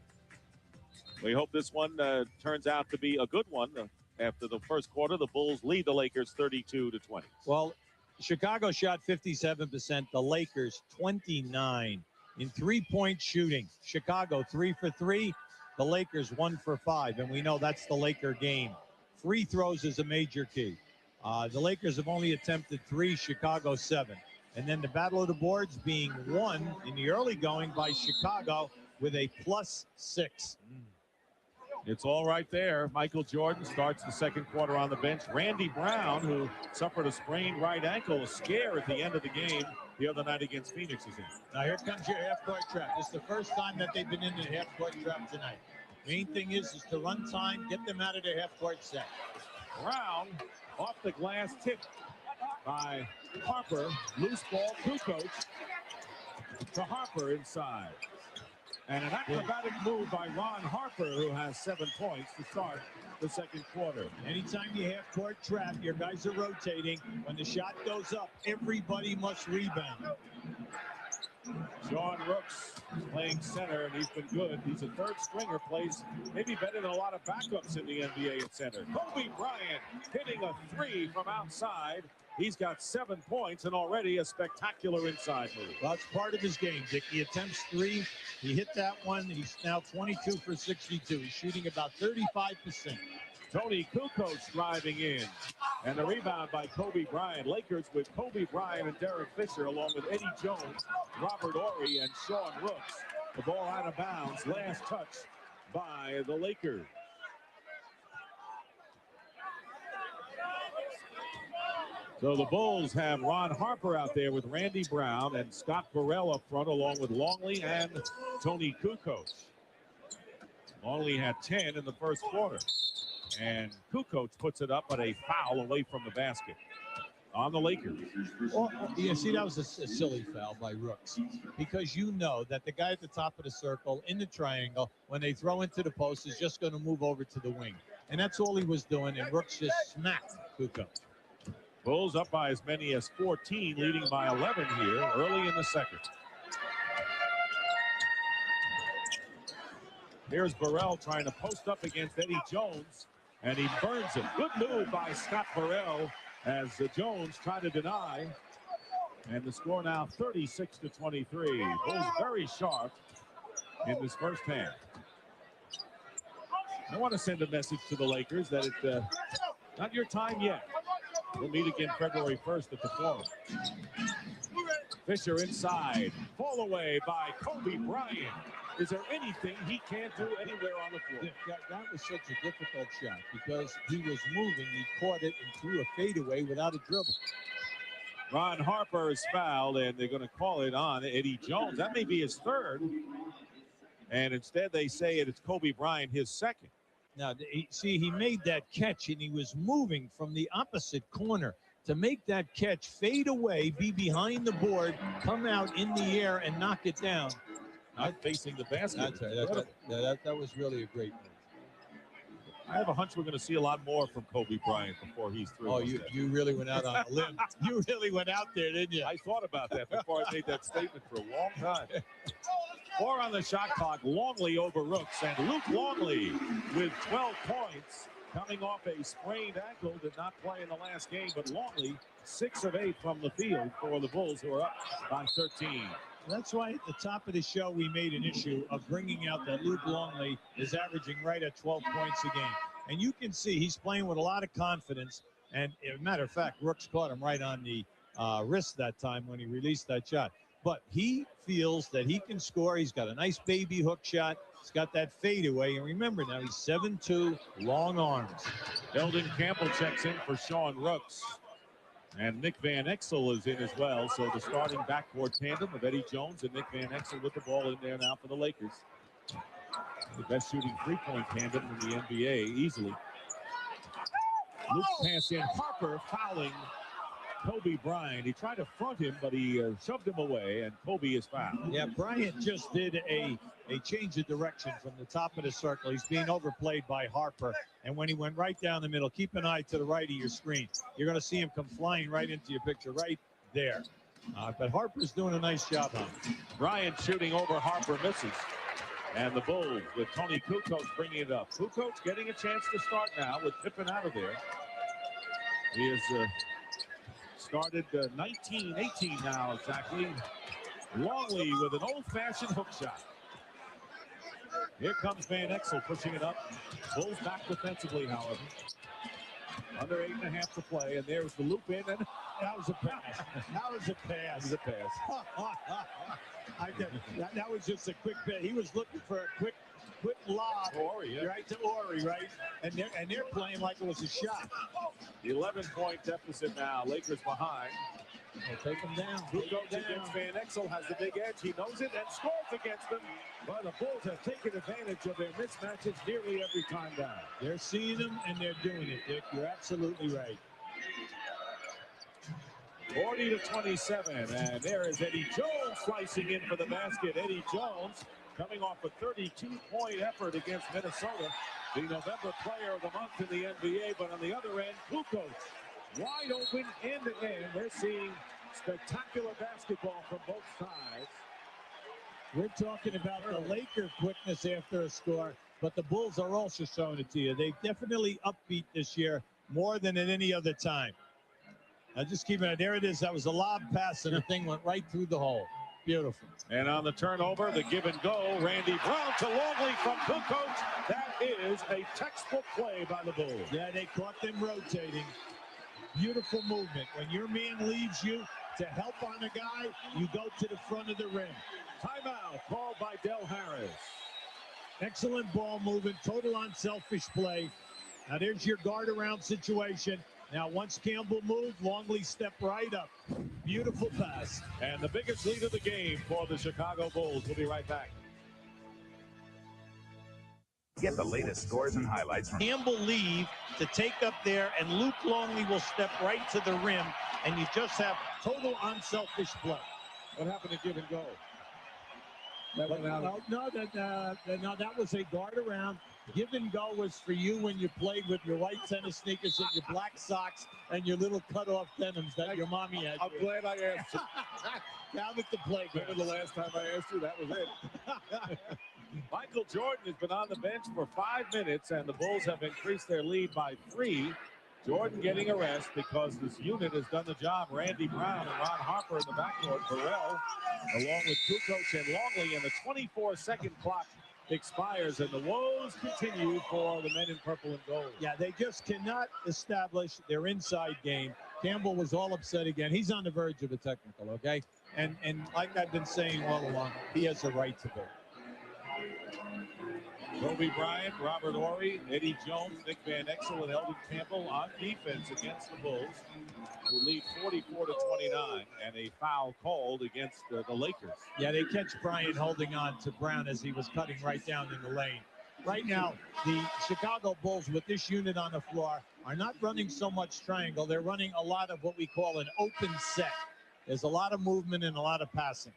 we hope this one turns out to be a good one. After the first quarter, the Bulls lead the Lakers 32-20. Well, Chicago shot 57%, the Lakers 29. In three-point shooting, Chicago 3 for 3, the Lakers 1 for 5, and we know that's the Laker game. Free throws is a major key. The Lakers have only attempted 3, Chicago 7. And then the battle of the boards being won in the early going by Chicago with a +6. It's all right there. Michael Jordan starts the second quarter on the bench. Randy Brown, who suffered a sprained right ankle, a scare at the end of the game the other night against Phoenix, is in. Now here comes your half-court trap. This is the first time that they've been in the half-court trap tonight. Main thing is to run time, get them out of their half-court set. Brown off the glass tip by Harper. Loose ball, Kukoc to Harper inside. And an acrobatic move by Ron Harper, who has 7 points to start the second quarter. Anytime you have court trap, your guys are rotating. When the shot goes up, everybody must rebound. Sean Rooks playing center, and he's been good. He's a third stringer, plays maybe better than a lot of backups in the NBA at center. Kobe Bryant hitting a 3 from outside. He's got 7 points and already a spectacular inside move. Well, it's part of his game, Dick. He attempts 3. He hit that one. He's now 22 for 62. He's shooting about 35%. Tony Kukoc driving in. And the rebound by Kobe Bryant. Lakers with Kobe Bryant and Derek Fisher, along with Eddie Jones, Robert Horry, and Sean Rooks. The ball out of bounds. Last touch by the Lakers. So the Bulls have Ron Harper out there with Randy Brown and Scott Burrell up front, along with Longley and Tony Kukoc. Longley had 10 in the first quarter. And Kukoc puts it up, but a foul away from the basket on the Lakers. Well, yeah, see, that was a silly foul by Rooks, because you know that the guy at the top of the circle in the triangle, when they throw into the post, is just going to move over to the wing. And that's all he was doing, and Rooks just smacked Kukoc. Bulls up by as many as 14, leading by 11 here early in the second. Here's Burrell trying to post up against Eddie Jones, and he burns him. Good move by Scott Burrell as Jones tried to deny. And the score now 36-23. Bulls very sharp in this first half. I want to send a message to the Lakers that it's not your time yet. We'll meet again February 1st at the Forum. Fisher inside. Fall away by Kobe Bryant. Is there anything he can't do anywhere on the floor? That was such a difficult shot because he was moving. He caught it and threw a fadeaway without a dribble. Ron Harper is fouled, and they're going to call it on Eddie Jones. That may be his third. And instead they say it's Kobe Bryant, his second. Now, see, he made that catch, and he was moving from the opposite corner to make that catch, fade away, be behind the board, come out in the air, and knock it down. Not facing the basket. That's right. That was really a great move. I have a hunch we're going to see a lot more from Kobe Bryant before he's through. Oh, you really went out on a limb. You really went out there, didn't you? I thought about that before I made that statement for a long time. 4 on the shot clock. Longley over Rooks, and Luke Longley with 12 points, coming off a sprained ankle. Did not play in the last game, but Longley 6 of 8 from the field for the Bulls, who are up by 13. That's why at the top of the show we made an issue of bringing out that Luke Longley is averaging right at 12 points a game. And you can see he's playing with a lot of confidence. And as a matter of fact, Rooks caught him right on the wrist that time when he released that shot. But he feels that he can score. He's got a nice baby hook shot. He's got that fadeaway. And remember now, he's 7'2", long arms. Eldon Campbell checks in for Sean Rooks. And Nick Van Exel is in as well. So the starting backcourt tandem of Eddie Jones and Nick Van Exel with the ball in there now for the Lakers. The best shooting three-point tandem in the NBA easily. Luke pass in. Harper fouling Kobe Bryant. He tried to front him, but he shoved him away, and Kobe is fouled. Yeah, Bryant just did a change of direction from the top of the circle. He's being overplayed by Harper. And when he went right down the middle, keep an eye to the right of your screen. You're going to see him come flying right into your picture right there. But Harper's doing a nice job on it. Bryant shooting over Harper, misses. And the Bulls with Tony Kukoc bringing it up. Kukoc getting a chance to start now with Pippen out of there. He has started 19-18 now exactly. Longley with an old-fashioned hook shot. Here comes Van Exel pushing it up. Bulls back defensively, however. Under 8.5 to play, and there's the loop in, and that was a pass. That was a pass. That was a pass. That was just a quick bit. He was looking for a quick lob. Ori, yeah. Right to Ori, right? And they're playing like it was a shot. 11-point deficit now. Lakers behind. They'll take him down. Kukoc against Van Exel has the big edge. He knows it and scores against them. But the Bulls have taken advantage of their mismatches nearly every time down. They're seeing them and they're doing it, Dick. You're absolutely right. 40-27, and there is Eddie Jones slicing in for the basket. Eddie Jones coming off a 32-point effort against Minnesota, the November Player of the Month in the NBA. But on the other end, Kukoc wide open end-to-end. We're seeing spectacular basketball from both sides. We're talking about the Laker quickness after a score, but the Bulls are also showing it to you. They've definitely upbeat this year more than at any other time. Now just keep it. There it is. That was a lob pass, and the thing went right through the hole. Beautiful. And on the turnover, the give and go, Randy Brown to Longley from Kukoc. That is a textbook play by the Bulls. Yeah, they caught them rotating. Beautiful movement. When your man leaves you to help on a guy, you go to the front of the rim. Timeout called by Del Harris. Excellent ball movement, total unselfish play. Now there's your guard around situation. Now once Campbell moved, Longley stepped right up. Beautiful pass. And the biggest lead of the game for the Chicago Bulls. We'll be right back. Get the latest scores and highlights from Campbell leave to take up there, and Luke Longley will step right to the rim, and you just have total unselfish play. What happened to give and go? That went out. No, that was a guard around. Give and go was for you when you played with your white tennis sneakers and your black socks and your little cut-off denims that your mommy had. I'm glad I asked you. Down at the playground. Remember the last time I asked you? That was it. Michael Jordan has been on the bench for 5 minutes, and the Bulls have increased their lead by 3. Jordan getting a rest because this unit has done the job. Randy Brown and Ron Harper in the backcourt. Burrell, along with Kukoc and Longley, and the 24-second clock expires, and the woes continue for the men in purple and gold. Yeah, they just cannot establish their inside game. Campbell was all upset again. He's on the verge of a technical, okay? And like I've been saying all along, he has a right to be. Kobe Bryant, Robert Horry, Eddie Jones, Nick Van Exel, and Eldon Campbell on defense against the Bulls, who lead 44-29, and a foul called against the Lakers. Yeah, they catch Bryant holding on to Brown as he was cutting right down in the lane. Right now, the Chicago Bulls with this unit on the floor are not running so much triangle. They're running a lot of what we call an open set. There's a lot of movement and a lot of passing.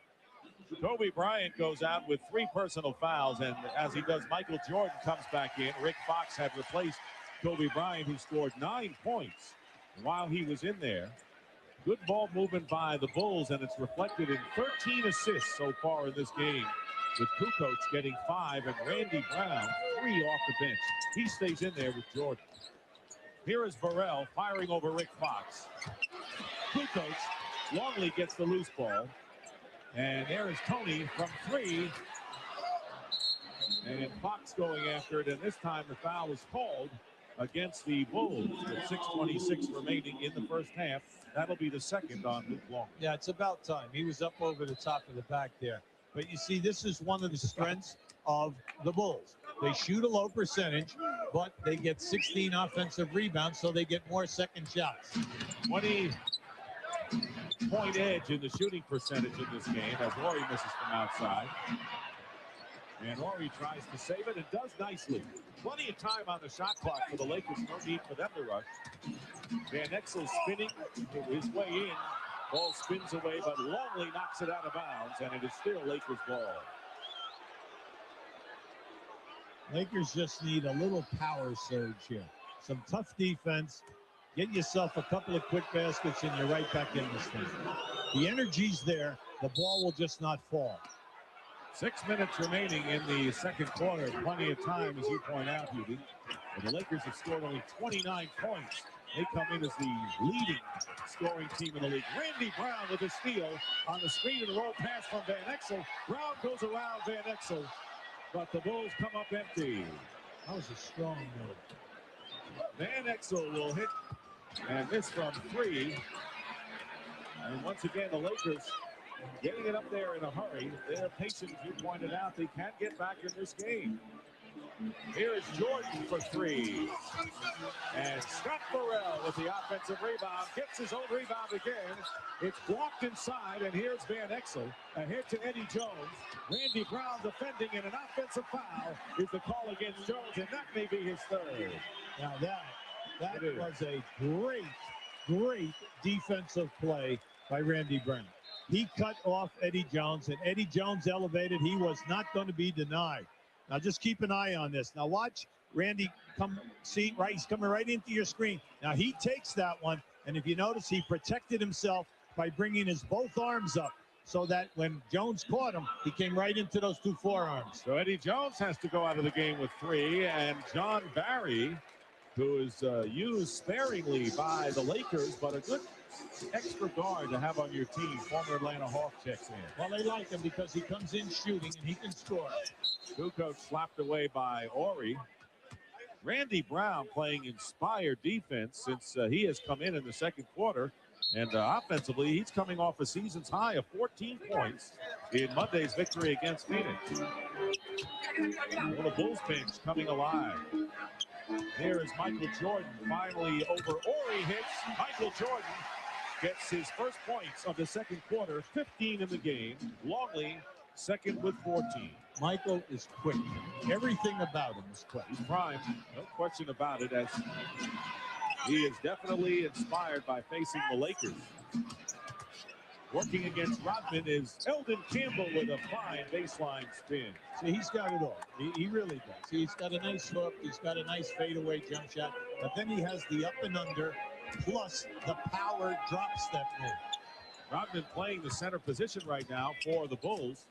Kobe Bryant goes out with 3 personal fouls, and as he does, Michael Jordan comes back in. Rick Fox had replaced Kobe Bryant, who scored 9 points while he was in there. Good ball movement by the Bulls, and it's reflected in 13 assists so far in this game, with Kukoc getting 5 and Randy Brown 3 off the bench. He stays in there with Jordan. Here is Burrell firing over Rick Fox. Kukoc, Longley gets the loose ball. And there is Tony from 3. And Fox going after it, and this time the foul is called against the Bulls with 6:26 remaining in the first half. That'll be the second on Luke Long. Yeah, it's about time. He was up over the top of the back there. But you see, this is one of the strengths of the Bulls. They shoot a low percentage, but they get 16 offensive rebounds, so they get more second shots. 20-point edge in the shooting percentage in this game as Horry misses from outside. And Horry tries to save it and does nicely. Plenty of time on the shot clock for the Lakers. No need for them to rush. Van Exel spinning his way in. Ball spins away, but Longley knocks it out of bounds, and it is still Lakers ball. Lakers just need a little power surge here. Some tough defense. Get yourself a couple of quick baskets, and you're right back in this thing. The energy's there. The ball will just not fall. 6 minutes remaining in the second quarter. Plenty of time, as you point out, Hubie. And the Lakers have scored only 29 points. They come in as the leading scoring team in the league. Randy Brown with a steal on the screen and roll pass from Van Exel. Brown goes around Van Exel, but the Bulls come up empty. That was a strong move. Van Exel will hit and miss from 3. And once again, the Lakers getting it up there in a hurry. They're patient, as you pointed out. They can't get back in this game. Here is Jordan for 3. And Scott Burrell with the offensive rebound. Gets his own rebound again. It's blocked inside, and here's Van Exel. Ahead to Eddie Jones. Randy Brown defending, and an offensive foul is the call against Jones, and that may be his 3rd. Now that was a great defensive play by Randy Brown. He cut off Eddie Jones, and Eddie Jones elevated. He was not going to be denied. Now just keep an eye on this. Now watch Randy come, see, right, he's coming right into your screen. Now he takes that one, and if you notice, he protected himself by bringing his both arms up so that when Jones caught him, he came right into those 2 forearms. So Eddie Jones has to go out of the game with 3, and John Barry, who is used sparingly by the Lakers, but a good extra guard to have on your team. Former Atlanta Hawk checks in. Well, they like him because he comes in shooting and he can score. Kukoc slapped away by Horry. Randy Brown playing inspired defense since he has come in the second quarter. And offensively, he's coming off a season's high of 14 points in Monday's victory against Phoenix. Well, the Bulls bench coming alive. Here is Michael Jordan finally over Horry hits. Michael Jordan gets his first points of the second quarter, 15 in the game. Longley second with 14. Michael is quick. Everything about him is quick. He's primed, no question about it, as he is definitely inspired by facing the Lakers. Working against Rodman is Eldon Campbell with a fine baseline spin. See, he's got it all. He really does. He's got a nice hook. He's got a nice fadeaway jump shot. But then he has the up and under, plus the power drop step move. Rodman playing the center position right now for the Bulls.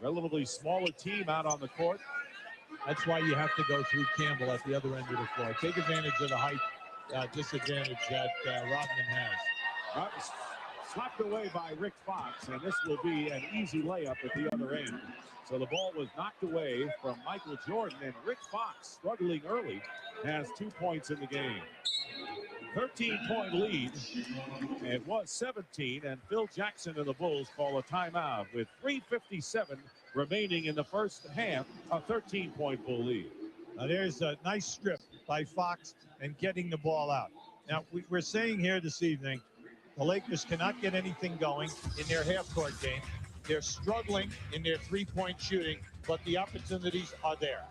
Relatively smaller team out on the court. That's why you have to go through Campbell at the other end of the floor. Take advantage of the height disadvantage that Rodman has. Rodman's slapped away by Rick Fox, and this will be an easy layup at the other end. So the ball was knocked away from Michael Jordan, and Rick Fox, struggling early, has 2 points in the game. 13-point lead. It was 17, and Phil Jackson and the Bulls call a timeout with 3:57 remaining in the first half, a 13-point Bull lead. Now there's a nice strip by Fox and getting the ball out. Now we're saying here this evening, the Lakers cannot get anything going in their half-court game. They're struggling in their three-point shooting, but the opportunities are there.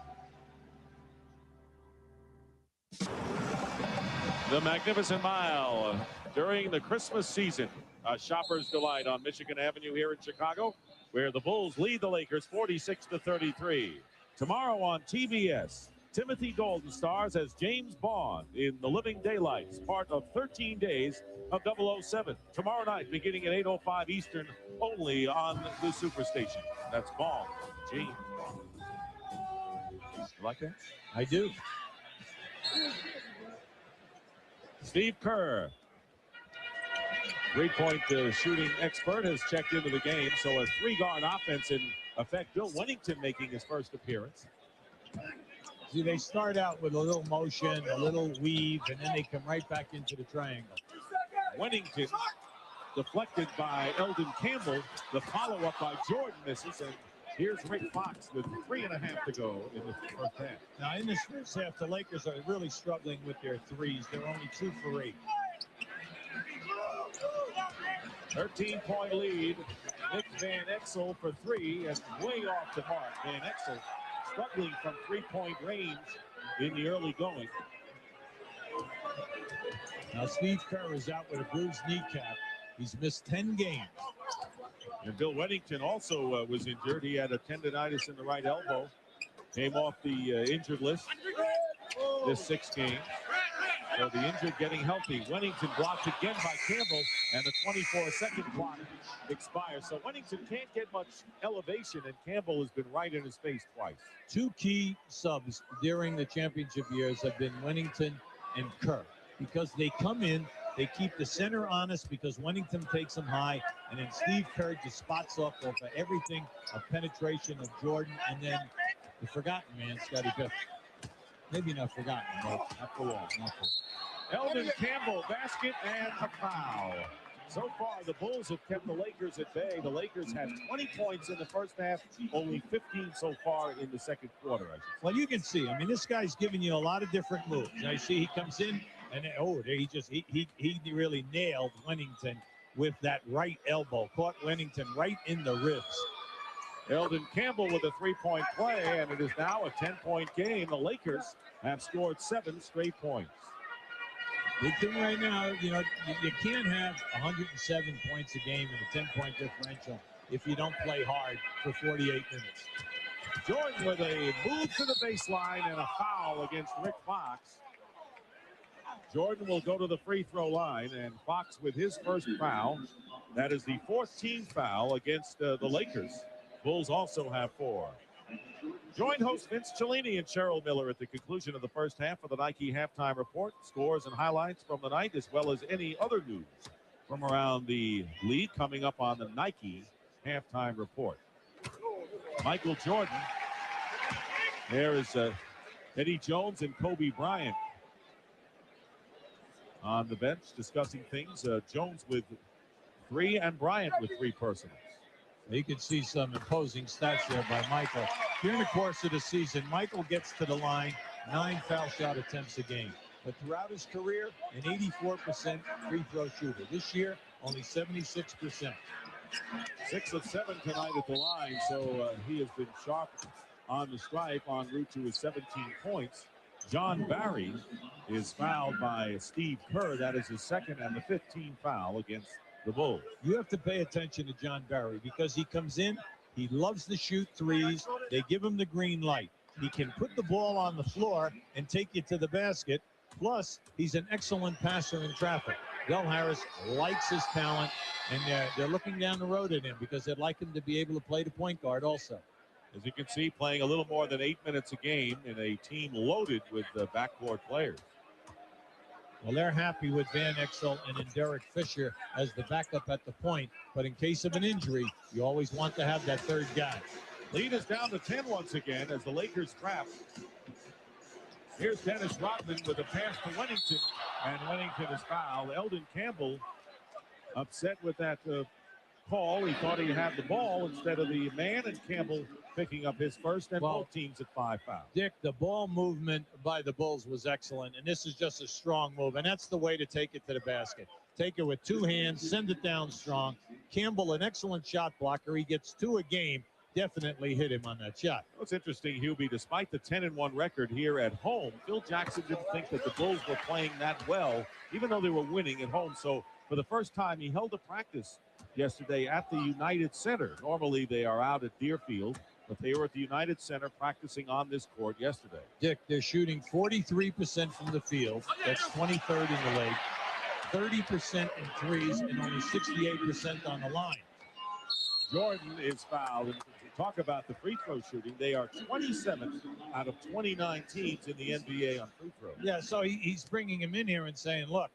The Magnificent Mile during the Christmas season. A shopper's delight on Michigan Avenue here in Chicago, where the Bulls lead the Lakers 46-33. Tomorrow on TBS, Timothy Dalton stars as James Bond in The Living Daylights, part of 13 Days of 007. Tomorrow night, beginning at 8:05 Eastern, only on the Superstation. That's Bond, James Bond. You like that? I do. Steve Kerr, three-point shooting expert, has checked into the game. So a three-guard offense in effect. Bill Wennington making his first appearance. See, they start out with a little motion, a little weave, and then they come right back into the triangle. Wennington deflected by Eldon Campbell. The follow-up by Jordan misses, and here's Rick Fox with 3.5 to go in the first half. Now, in this first half, the Lakers are really struggling with their threes. They're only 2 for 8. 13-point lead. Nick Van Exel for 3 and way off the mark. Van Exel struggling from three-point range in the early going. Now, Steve Kerr is out with a bruised kneecap. He's missed 10 games. And Bill Wennington also was injured. He had a tendonitis in the right elbow. Came off the injured list this 6 games. So the injured getting healthy. Wennington blocked again by Campbell, and the 24-second clock expires. So Wennington can't get much elevation, and Campbell has been right in his face twice. 2 key subs during the championship years have been Wennington and Kerr, because they come in, they keep the center honest because Wennington takes them high, and then Steve Kerr just spots off of everything, a penetration of Jordan, and then the forgotten man, Scottie Pippen. Maybe not forgotten, but not for long. Not for long. Eldon Campbell, basket and a foul. So far, the Bulls have kept the Lakers at bay. The Lakers had 20 points in the first half, only 15 so far in the second quarter. Well, you can see. I mean, this guy's giving you a lot of different moves. I see he comes in, and he really nailed Wennington with that right elbow. Caught Wennington right in the ribs. Eldon Campbell with a three-point play, and it is now a 10-point game. The Lakers have scored 7 straight points. Big thing right now, you know, you can't have 107 points a game and a 10-point differential if you don't play hard for 48 minutes. Jordan with a move to the baseline and a foul against Rick Fox. Jordan will go to the free throw line, and Fox with his first foul. That is the 14th foul against the Lakers. Bulls also have 4. Join host Vince Cellini and Cheryl Miller at the conclusion of the first half of the Nike Halftime Report. Scores and highlights from the night, as well as any other news from around the league, coming up on the Nike Halftime Report. Michael Jordan. There is Eddie Jones and Kobe Bryant on the bench discussing things. Jones with 3 and Bryant with 3 personals. You can see some imposing stats there by Michael. During the course of the season, Michael gets to the line 9 foul shot attempts a game. But throughout his career, an 84% free throw shooter. This year, only 76%. 6 of 7 tonight at the line, so he has been sharp on the stripe en route to his 17 points. John Barry is fouled by Steve Kerr. That is his second and the 15th foul against the Bulls. You have to pay attention to John Barry because he comes in, he loves to shoot threes. They give him the green light. He can put the ball on the floor and take you to the basket. Plus, he's an excellent passer in traffic. Del Harris likes his talent, and they're looking down the road at him because they'd like him to be able to play the point guard also. As you can see, playing a little more than 8 minutes a game in a team loaded with backcourt players. Well, they're happy with Van Exel and then Derek Fisher as the backup at the point. But in case of an injury, you always want to have that third guy. Lead is down to 10 once again as the Lakers trap. Here's Dennis Rodman with a pass to Wennington, and Wennington is fouled. Eldon Campbell upset with that call. He thought he had the ball instead of the man, and Campbell picking up his first, and both teams at 5 fouls. Dick, the ball movement by the Bulls was excellent, and this is just a strong move, and that's the way to take it to the basket. Take it with 2 hands, send it down strong. Campbell, an excellent shot blocker. He gets 2 a game. Definitely hit him on that shot. What's interesting, Hubie, despite the 10-1 record here at home, Phil Jackson didn't think that the Bulls were playing that well, even though they were winning at home. So For the first time, he held a practice yesterday at the United Center. Normally, they are out at Deerfield, but they were at the United Center practicing on this court yesterday. Dick, they're shooting 43% from the field. That's 23rd in the league. 30% in threes and only 68% on the line. Jordan is fouled. And talk about the free throw shooting. They are 27th out of 29 teams in the NBA on free throws. Yeah, so he's bringing him in here and saying, look,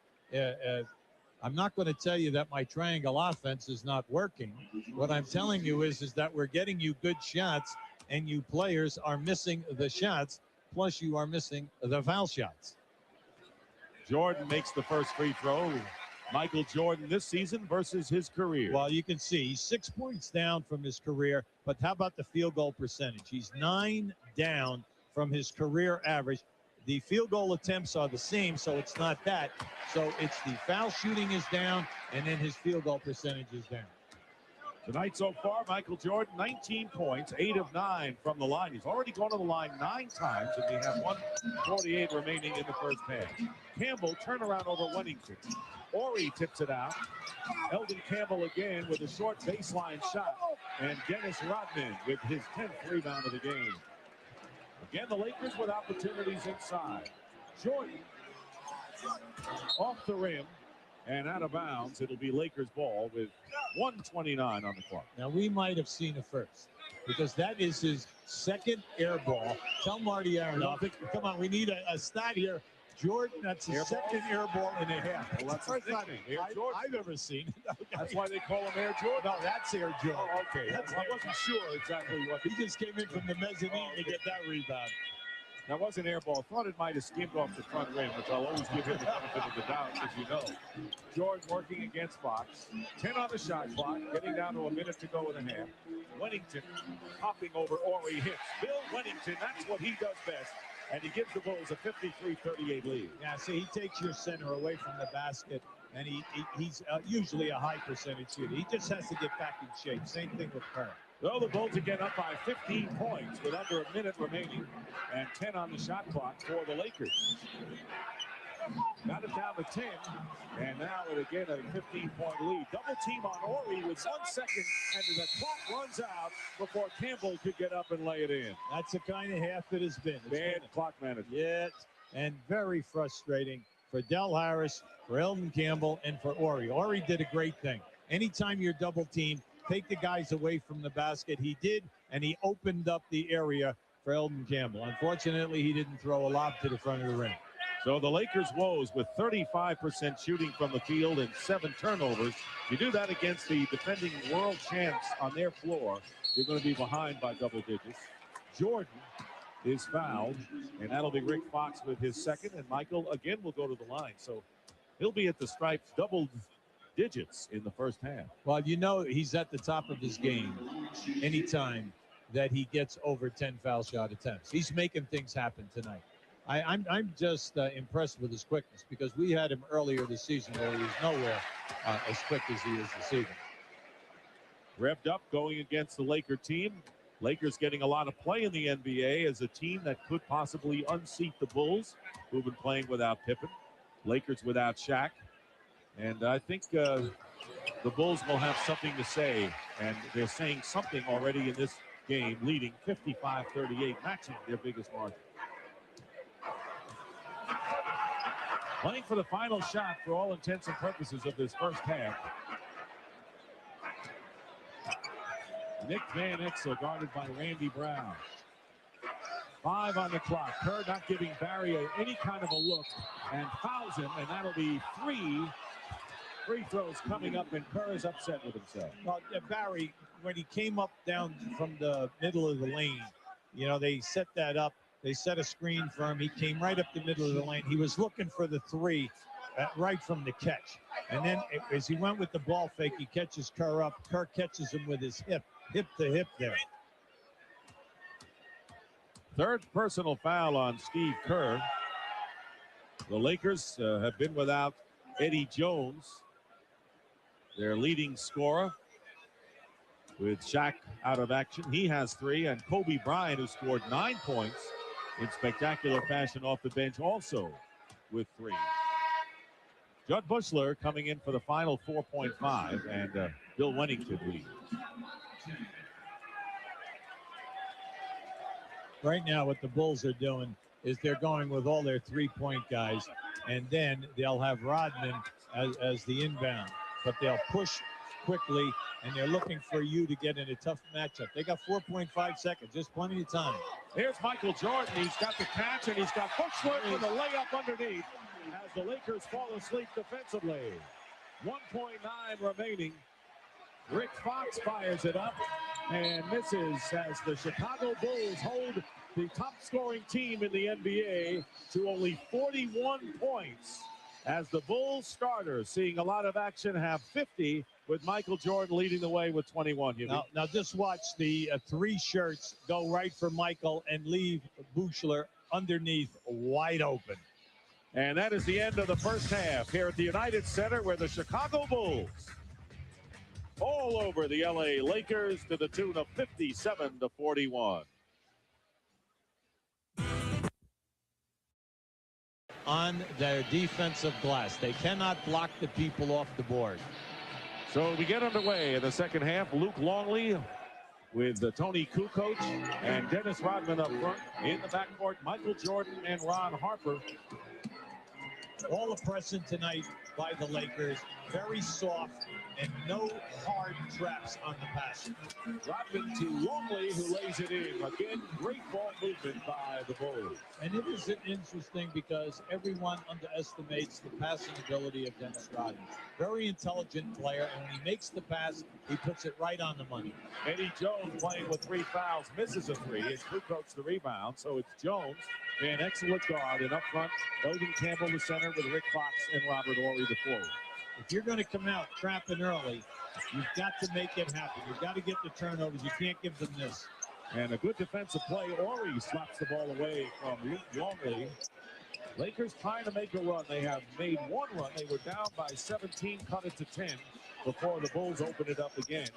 I'm not going to tell you that my triangle offense is not working. What I'm telling you is that we're getting you good shots, and you players are missing the shots, plus you are missing the foul shots. Jordan makes the first free throw. Michael Jordan this season versus his career. Well, you can see he's 6 points down from his career, but how about the field goal percentage? He's 9 down from his career average. The field goal attempts are the same, so it's not that. So it's the foul shooting is down, and then his field goal percentage is down. Tonight so far, Michael Jordan, 19 points, 8 of 9 from the line. He's already gone to the line 9 times, and they have 1:48 remaining in the first half. Campbell, turnaround over Wennington. Horry tips it out. Eldon Campbell again with a short baseline shot. And Dennis Rodman with his 10th rebound of the game. Again, the Lakers with opportunities inside. Jordan off the rim and out of bounds. It'll be Lakers ball with 1:29 on the clock. Now, we might have seen a first because that is his second air ball. Tell Marty Aronoff, come on, we need a stat here. Jordan, that's his second air ball and a half. Well, that's the first time I've ever seen it. Okay. That's why they call him Air Jordan? No, that's Air Jordan. Oh, okay. I wasn't sure exactly what. He just came in from the mezzanine to get that rebound. That was an air ball. Thought it might have skimmed off the front rim, which I'll always give him the benefit of the doubt, as you know. Jordan working against Fox. 10 on the shot clock, getting down to a minute to go and a half. Wennington hopping over Horry hits. Bill Wennington, that's what he does best. And he gives the Bulls a 53-38 lead. Yeah, see, he takes your center away from the basket, and he's usually a high percentage shooter. He just has to get back in shape. Same thing with Kerr. Well, the Bulls again up by 15 points with under a minute remaining and 10 on the shot clock for the Lakers. Got it down to 10, and now it again a 15-point lead. Double team on Horry with 1 second, and the clock runs out before Campbell could get up and lay it in. That's the kind of half it has been. Bad clock management. Yes, and very frustrating for Del Harris, for Eldon Campbell, and for Horry. Horry did a great thing. Anytime you're double teamed, take the guys away from the basket. He did, and he opened up the area for Eldon Campbell. Unfortunately, he didn't throw a lob to the front of the ring. So the Lakers woes with 35% shooting from the field and 7 turnovers. You do that against the defending world champs on their floor, you're going to be behind by double digits. Jordan is fouled, and that'll be Rick Fox with his second, and Michael again will go to the line. So he'll be at the stripes double digits in the first half. Well, you know he's at the top of his game anytime that he gets over 10 foul shot attempts. He's making things happen tonight. I'm just impressed with his quickness because we had him earlier this season where he was nowhere as quick as he is this evening. Revved up going against the Laker team. Lakers getting a lot of play in the NBA as a team that could possibly unseat the Bulls, who've been playing without Pippen. Lakers without Shaq. And I think the Bulls will have something to say, and they're saying something already in this game, leading 55-38, matching their biggest margin. Playing for the final shot for all intents and purposes of this first half. Nick Van Exel guarded by Randy Brown. 5 on the clock. Kerr not giving Barry any kind of a look and fouls him, and that'll be 3 free throws coming up, and Kerr is upset with himself. Well, Barry, when he came up down from the middle of the lane, you know, they set that up. They set a screen for him. He came right up the middle of the lane. He was looking for the 3 right from the catch. And then as he went with the ball fake, he catches Kerr up. Kerr catches him with his hip to hip there. Third personal foul on Steve Kerr. The Lakers have been without Eddie Jones, their leading scorer, with Shaq out of action. He has 3, and Kobe Bryant, who scored 9 points in spectacular fashion off the bench, also with 3. Judd Bushler coming in for the final 4.5, and Bill Wennington leads. Right now, what the Bulls are doing is they're going with all their three-point guys, and then they'll have Rodman as the inbound. But they'll push quickly, and they're looking for you to get in a tough matchup. They got 4.5 seconds, just plenty of time. Here's Michael Jordan. He's got the catch, and he's got Bushler with the layup underneath as the Lakers fall asleep defensively. 1.9 remaining. Rick Fox fires it up and misses as the Chicago Bulls hold the top-scoring team in the NBA to only 41 points. As the Bulls starters, seeing a lot of action, have 50, with Michael Jordan leading the way with 21. Now just watch the three shirts go right for Michael and leave Bushler underneath wide open. And that is the end of the first half here at the United Center, where the Chicago Bulls all over the LA Lakers to the tune of 57-41. On their defensive glass, they cannot block the people off the board. So we get underway in the second half. Luke Longley with Tony Kukoc and Dennis Rodman up front. In the backcourt, Michael Jordan and Ron Harper. All the pressing tonight by the Lakers. Very soft and no hard traps on the pass. Rodman to Longley, who lays it in. Again, great ball movement by the Bulls. And it is interesting because everyone underestimates the passing ability of Dennis Rodman. Very intelligent player, and when he makes the pass, he puts it right on the money. Eddie Jones playing with 3 fouls, misses a 3, and Kukoc the rebound. So it's Jones, an excellent guard, and up front, Eldon Campbell the center with Rick Fox and Robert Horry the forward. If you're going to come out trapping early, you've got to make it happen. You've got to get the turnovers. You can't give them this. And a good defensive play. Horry slaps the ball away from Luke Longley. Lakers trying to make a run. They have made one run. They were down by 17, cut it to 10 before the Bulls open it up again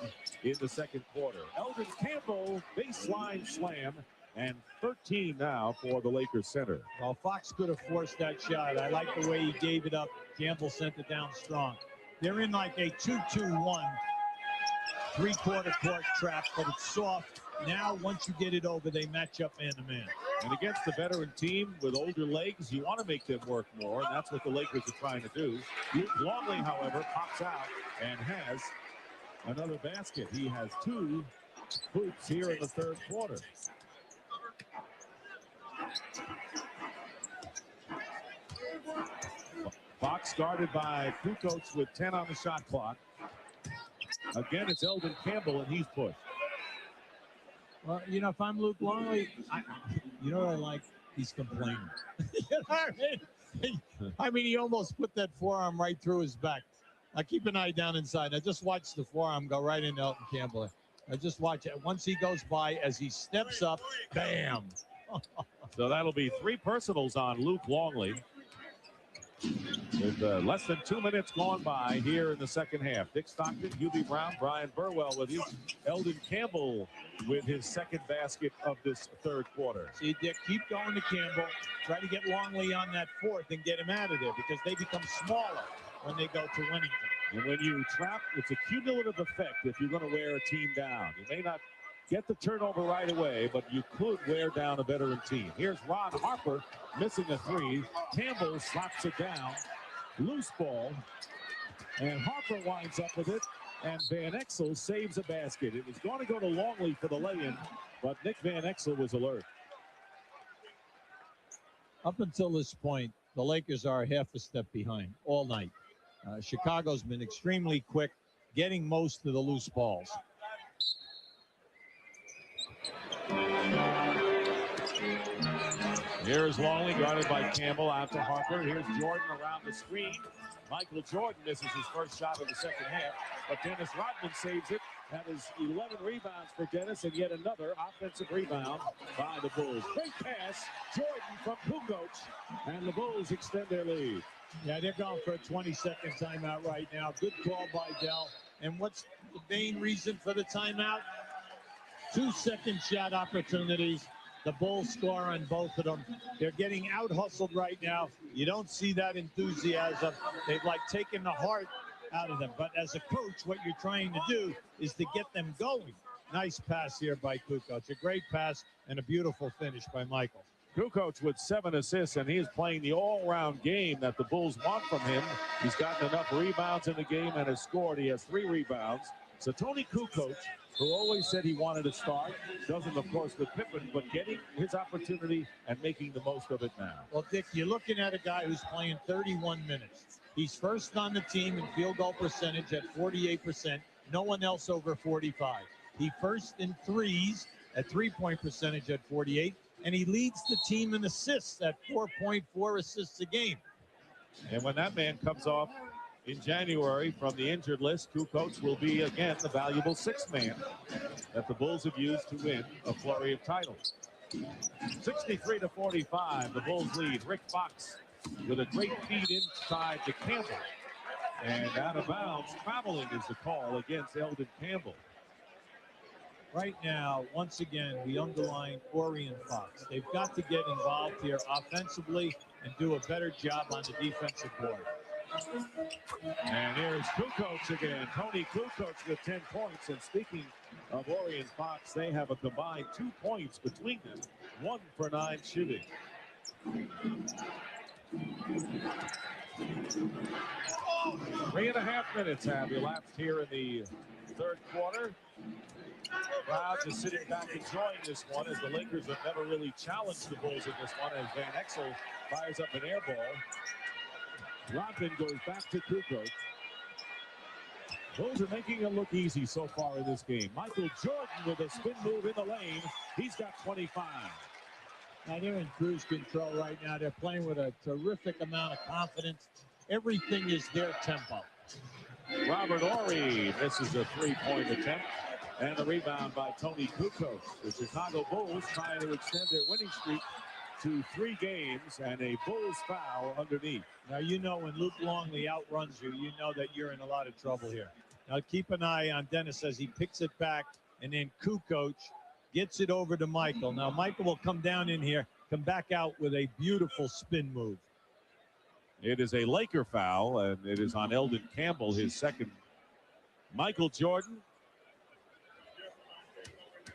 in the second quarter. Eldon Campbell, baseline slam, and 13 now for the Lakers center. Well, Fox could have forced that shot. I like the way he gave it up. Campbell sent it down strong. They're in like a 2-2-1 three-quarter court trap, but it's soft. Now, once you get it over, they match up man-to-man. And against the veteran team with older legs, you want to make them work more, and that's what the Lakers are trying to do. Luke Longley, however, pops out and has another basket. He has 2 hoops here in the third quarter. Fox guarded by Kukoc with 10 on the shot clock. Again, it's Eldon Campbell, and he's pushed. Well, you know, if I'm Luke Longley, you know what I like? He's complaining. I mean, he almost put that forearm right through his back. I keep an eye down inside. I just watch the forearm go right into Eldon Campbell. I just watch it. Once he goes by, as he steps up, bam. So that'll be 3 personals on Luke Longley. With less than 2 minutes gone by here in the second half. Dick Stockton, Hubie Brown, Brian Burwell with you. Eldon Campbell with his second basket of this third quarter. See, Dick, keep going to Campbell. Try to get Longley on that fourth and get him out of there because they become smaller when they go to Winnington. And when you trap, it's a cumulative effect if you're going to wear a team down. You may not get the turnover right away, but you could wear down a veteran team. Here's Ron Harper missing a 3. Campbell slaps it down. Loose ball. And Harper winds up with it. And Van Exel saves a basket. It was going to go to Longley for the lay-in, but Nick Van Exel was alert. Up until this point, the Lakers are half a step behind all night. Chicago's been extremely quick, getting most of the loose balls. Here's Longley guarded by Campbell out to Harper. Here's Jordan around the screen. Michael Jordan misses his first shot of the second half, but Dennis Rodman saves it. That is 11 rebounds for Dennis, and yet another offensive rebound by the Bulls. Great pass, Jordan from Kukoc, and the Bulls extend their lead. Yeah, they're going for a 20-second timeout right now. Good call by Dell. And what's the main reason for the timeout? 2 second shot opportunities. The Bulls score on both of them. They're getting out-hustled right now. You don't see that enthusiasm. They've like taken the heart out of them. But as a coach, what you're trying to do is to get them going. Nice pass here by Kukoc. A great pass and a beautiful finish by Michael. Kukoc with 7 assists, and he is playing the all-round game that the Bulls want from him. He's gotten enough rebounds in the game and has scored. He has 3 rebounds. So Tony Kukoc, who always said he wanted to start, doesn't, of course, with Pippen, but getting his opportunity and making the most of it now. Well, Dick, you're looking at a guy who's playing 31 minutes. He's first on the team in field goal percentage at 48%. No one else over 45. He first in threes at three-point percentage at 48, and he leads the team in assists at 4.4 assists a game. And when that man comes off in January from the injured list, Kukoc will be again the valuable 6th man that the Bulls have used to win a flurry of titles. 63-45, the Bulls lead. Rick Fox with a great feed inside to Campbell. And out of bounds, traveling is the call against Eldon Campbell. Right now, once again, we underline Horry and Fox. They've got to get involved here offensively and do a better job on the defensive board. And here's Kukoc again. Tony Kukoc with 10 points. And speaking of Horry and Fox, they have a combined 2 points between them. 1 for 9 shooting. 3.5 minutes have elapsed here in the 3rd quarter. Crowd just sitting back enjoying this one as the Lakers have never really challenged the Bulls in this one as Van Exel fires up an air ball. Rodman goes back to Kukoc. Bulls are making it look easy so far in this game. Michael Jordan with a spin move in the lane. He's got 25. Now they're in cruise control right now. They're playing with a terrific amount of confidence. Everything is their tempo. Robert Horry misses a 3-point attempt. And the rebound by Tony Kukoc. The Chicago Bulls trying to extend their winning streak to 3 games and a Bulls foul underneath. Now, you know when Luke Longley outruns you, you know that you're in a lot of trouble here. Now, keep an eye on Dennis as he picks it back, and then Kukoc gets it over to Michael. Now, Michael will come down in here, come back out with a beautiful spin move. It is a Laker foul, and it is on Eldon Campbell, his 2nd. Michael Jordan,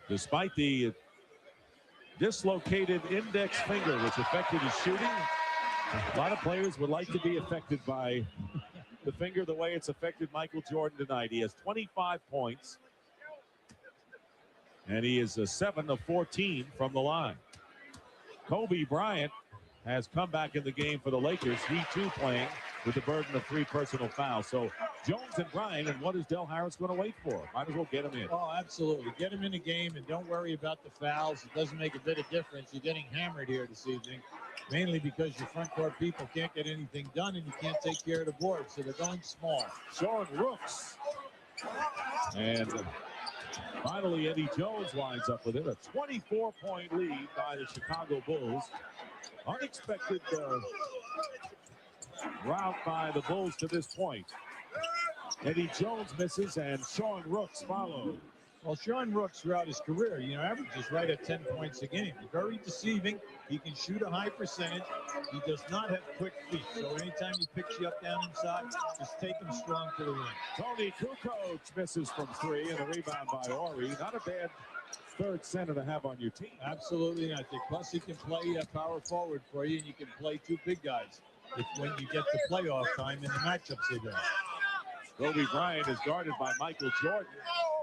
despite the dislocated index finger, which affected his shooting, a lot of players would like to be affected by the finger the way it's affected Michael Jordan tonight. He has 25 points, and he is a 7 of 14 from the line. Kobe Bryant has come back in the game for the Lakers. He, too, playing with the burden of 3 personal fouls. So Jones and Bryant, and what is Del Harris going to wait for? Might as well get him in. Oh, absolutely. Get him in the game, and don't worry about the fouls. It doesn't make a bit of difference. You're getting hammered here this evening, mainly because your front court people can't get anything done, and you can't take care of the board, so they're going small. Sean Rooks. And finally, Eddie Jones winds up with it. A 24-point lead by the Chicago Bulls. Unexpected route by the Bulls to this point. Eddie Jones misses, and Sean Rooks follows. Well, Sean Rooks throughout his career, averages right at 10 points a game. Very deceiving. He can shoot a high percentage. He does not have quick feet. So anytime he picks you up down inside, just take him strong to the rim. Tony Kukoc misses from 3, and a rebound by Horry. Not a bad 3rd center to have on your team. Absolutely not. Plus, he can play power forward for you, and you can play 2 big guys when you get to playoff time in the matchups they do. Kobe Bryant is guarded by Michael Jordan,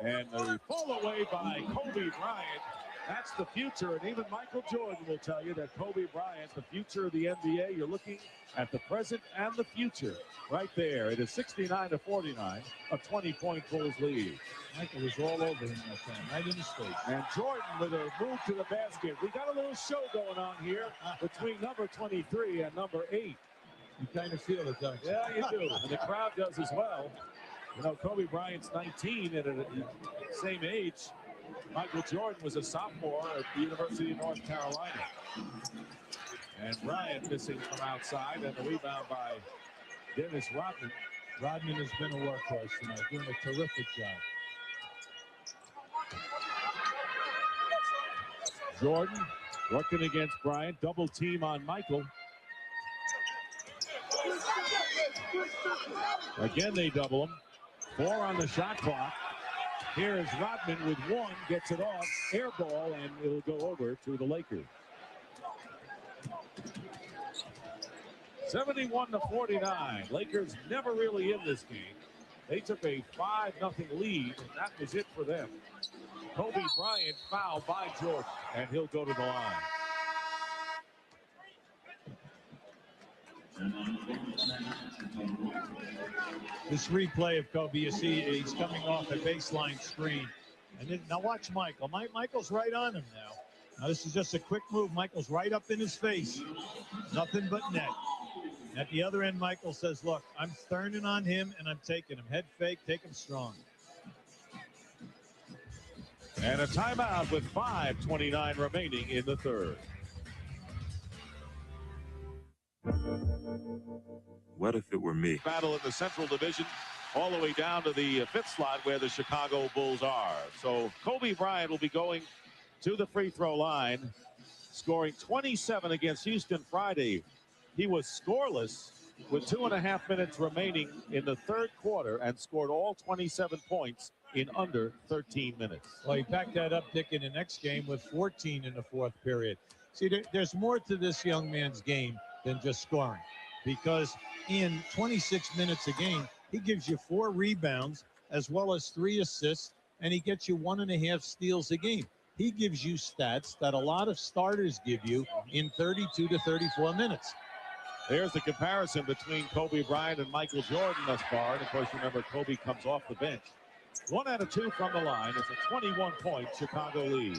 and the fall away by Kobe Bryant. That's the future, and even Michael Jordan will tell you that Kobe Bryant, the future of the NBA. You're looking at the present and the future right there. It is 69-49, a 20-point Bulls lead. Michael was all over him that time, right in his face. And Jordan with a move to the basket. We got a little show going on here between number 23 and number 8. You kind of feel it, don't you? Yeah, you do. And the crowd does as well. Kobe Bryant's 19 and at the same age. Michael Jordan was a sophomore at the University of North Carolina. And Bryant missing from outside, and the rebound by Dennis Rodman. Rodman has been a workhorse tonight, doing a terrific job. Jordan Working against Bryant, double team on Michael. Again, they double him. 4 on the shot clock. Here is Rodman with 1, gets it off, air ball, and it'll go over to the Lakers. 71-49. Lakers never really in this game. They took a 5-0 lead, and that was it for them. Kobe Bryant fouled by Jordan, and he'll go to the line. This replay of Kobe, you see he's coming off a baseline screen. And then, now watch Michael. Michael's right on him now. Now this is just a quick move. Michael's right up in his face. Nothing but net. At the other end, Michael says, look, I'm turning on him and I'm taking him. Head fake, take him strong. And a timeout with 5:29 remaining in the third. What if it were me? Battle in the Central Division all the way down to the 5th slot where the Chicago Bulls are. So Kobe Bryant will be going to the free throw line, scoring 27 against Houston Friday. He was scoreless with 2.5 minutes remaining in the third quarter and scored all 27 points in under 13 minutes. Well, he backed that up, Dick, in the next game with 14 in the fourth period. See, there's more to this young man's game than just scoring, because in 26 minutes a game, he gives you 4 rebounds as well as 3 assists, and he gets you 1.5 steals a game. He gives you stats that a lot of starters give you in 32 to 34 minutes. There's the comparison between Kobe Bryant and Michael Jordan thus far. And of course, remember, Kobe comes off the bench. 1 out of 2 from the line. It's a 21-point Chicago lead.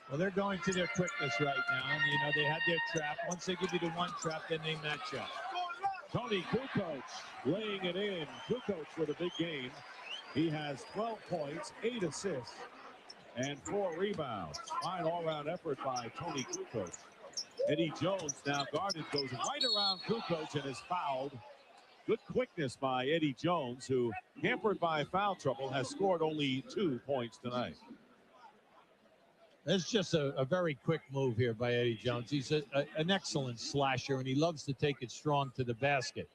Well, they're going to their quickness right now. You know, they had their trap. Once they give you the one trap, then they match up. Tony Kukoc laying it in. Kukoc with a big game. He has 12 points, 8 assists, and 4 rebounds. Fine all-round effort by Tony Kukoc. Eddie Jones now guarded, goes right around Kukoc and is fouled. Good quickness by Eddie Jones, who, hampered by foul trouble, has scored only 2 points tonight. That's just a very quick move here by Eddie Jones. He's an excellent slasher, and he loves to take it strong to the basket.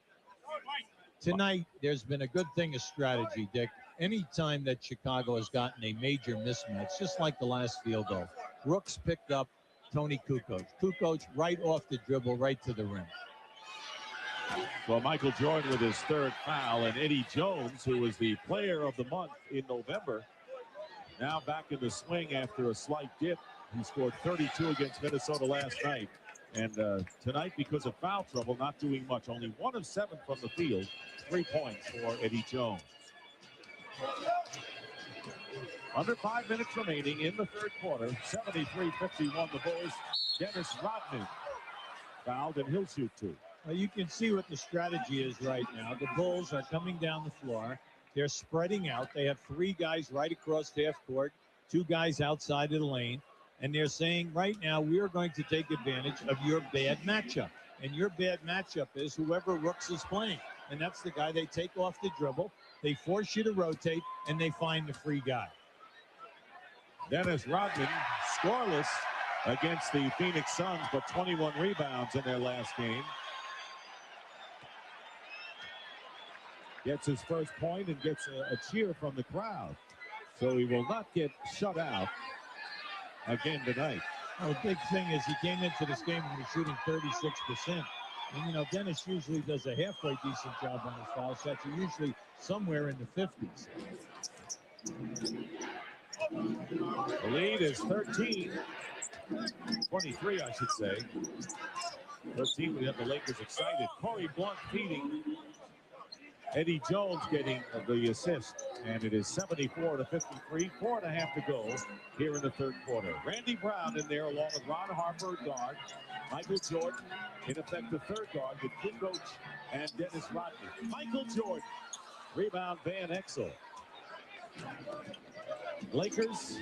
Tonight, there's been a good thing of strategy, Dick. Anytime that Chicago has gotten a major mismatch, just like the last field goal, Rooks picked up Tony Kukoc. Kukoc right off the dribble, right to the rim. Well, Michael Jordan with his 3rd foul, and Eddie Jones, who was the player of the month in November, now back in the swing after a slight dip. He scored 32 against Minnesota last night. And tonight, because of foul trouble, not doing much. Only 1 of 7 from the field. 3 points for Eddie Jones. Under 5 minutes remaining in the third quarter. 73-51 the Bulls. Dennis Rodman fouled, and he'll shoot 2. Well, you can see what the strategy is right now. The Bulls are coming down the floor. They're spreading out. They have 3 guys right across half court, 2 guys outside of the lane. And they're saying right now, we are going to take advantage of your bad matchup. And your bad matchup is whoever Rooks is playing. And that's the guy they take off the dribble. They force you to rotate, and they find the free guy. Dennis Rodman scoreless against the Phoenix Suns, but 21 rebounds in their last game. Gets his first point and gets a cheer from the crowd. So he will not get shut out again tonight. Well, the big thing is he came into this game and was shooting 36%. And, you know, Dennis usually does a halfway decent job on his foul shots. He's usually somewhere in the 50s. The lead is 13. 23, I should say. 13, we have the Lakers excited. Corey Blunt feeding. Eddie Jones getting the assist, and it is 74-53, 4.5 to go here in the third quarter. Randy Brown in there along with Ron Harper at guard. Michael Jordan, in effect, the third guard with Kukoc and Dennis Rodman. Michael Jordan, rebound Van Exel. Lakers,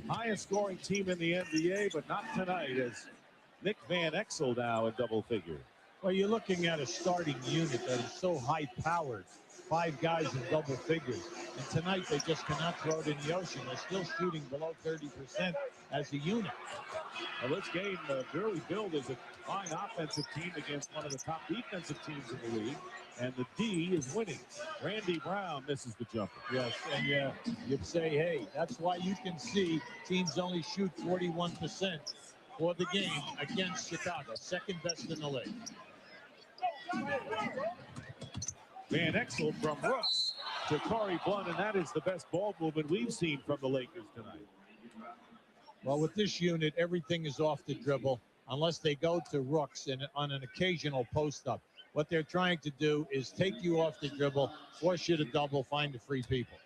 highest scoring team in the NBA, but not tonight, as Nick Van Exel now in double figures. Well, you're looking at a starting unit that is so high-powered. 5 guys in double figures. And tonight, they just cannot throw it in the ocean. They're still shooting below 30% as a unit. Well, this game really billed as a fine offensive team against one of the top defensive teams in the league, and the D is winning. Randy Brown misses the jumper. Yes, and you'd say, hey, that's why you can see teams only shoot 41% for the game against Chicago, second best in the league. Van Exel from Rooks to Corey Blunt, and that is the best ball movement we've seen from the Lakers tonight. Well, with this unit, everything is off the dribble unless they go to Rooks and on an occasional post-up. What they're trying to do is take you off the dribble, force you to double, find the free people.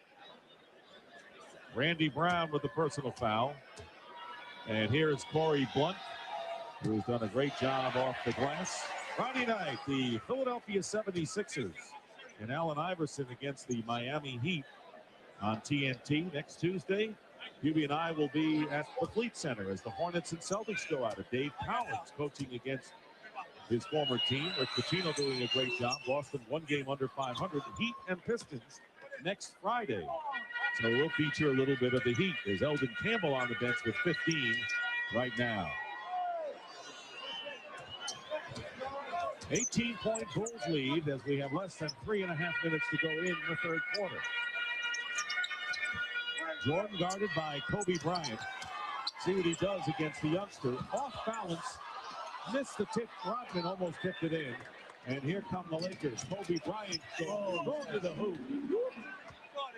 Randy Brown with the personal foul. And here is Corey Blunt, who's done a great job off the glass. Friday night, the Philadelphia 76ers and Allen Iverson against the Miami Heat on TNT. Next Tuesday, Hubie and I will be at the Fleet Center as the Hornets and Celtics go at it. Dave Cowens coaching against his former team. Rick Pitino doing a great job. Boston one game under 500. Heat and Pistons next Friday. So we'll feature a little bit of the Heat. There's Eldon Campbell on the bench with 15 right now. 18-point Bulls lead as we have less than 3.5 minutes to go in the third quarter. Jordan guarded by Kobe Bryant. See what he does against the youngster. Off balance, missed the tip. Rodman almost tipped it in. And here come the Lakers. Kobe Bryant going to the hoop.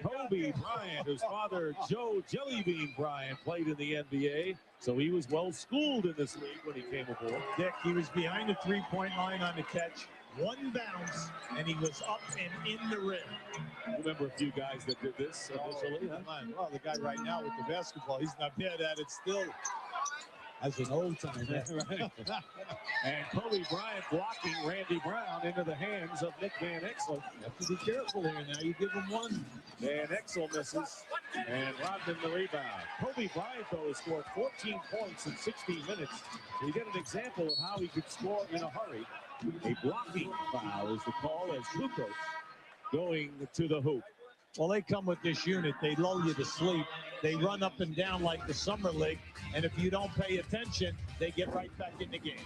Kobe Bryant, whose father, Joe Jellybean Bryant, played in the NBA. So he was well schooled in this league when he came aboard. Dick, he was behind the three-point line on the catch. One bounce, and he was up and in the rim. You remember a few guys that did this initially, huh? Well, the guy right now with the basketball, he's not bad at it still. As an old timer. Right. And Kobe Bryant blocking Randy Brown into the hands of Nick Van Exel. You have to be careful here now. You give him one. Van Exel misses, and Rodman the rebound. Kobe Bryant, though, has scored 14 points in 16 minutes. So you get an example of how he could score in a hurry. A blocking foul is the call as Kukoc going to the hoop. Well, they come with this unit. They lull you to sleep. They run up and down like the summer league. And if you don't pay attention, they get right back in the game.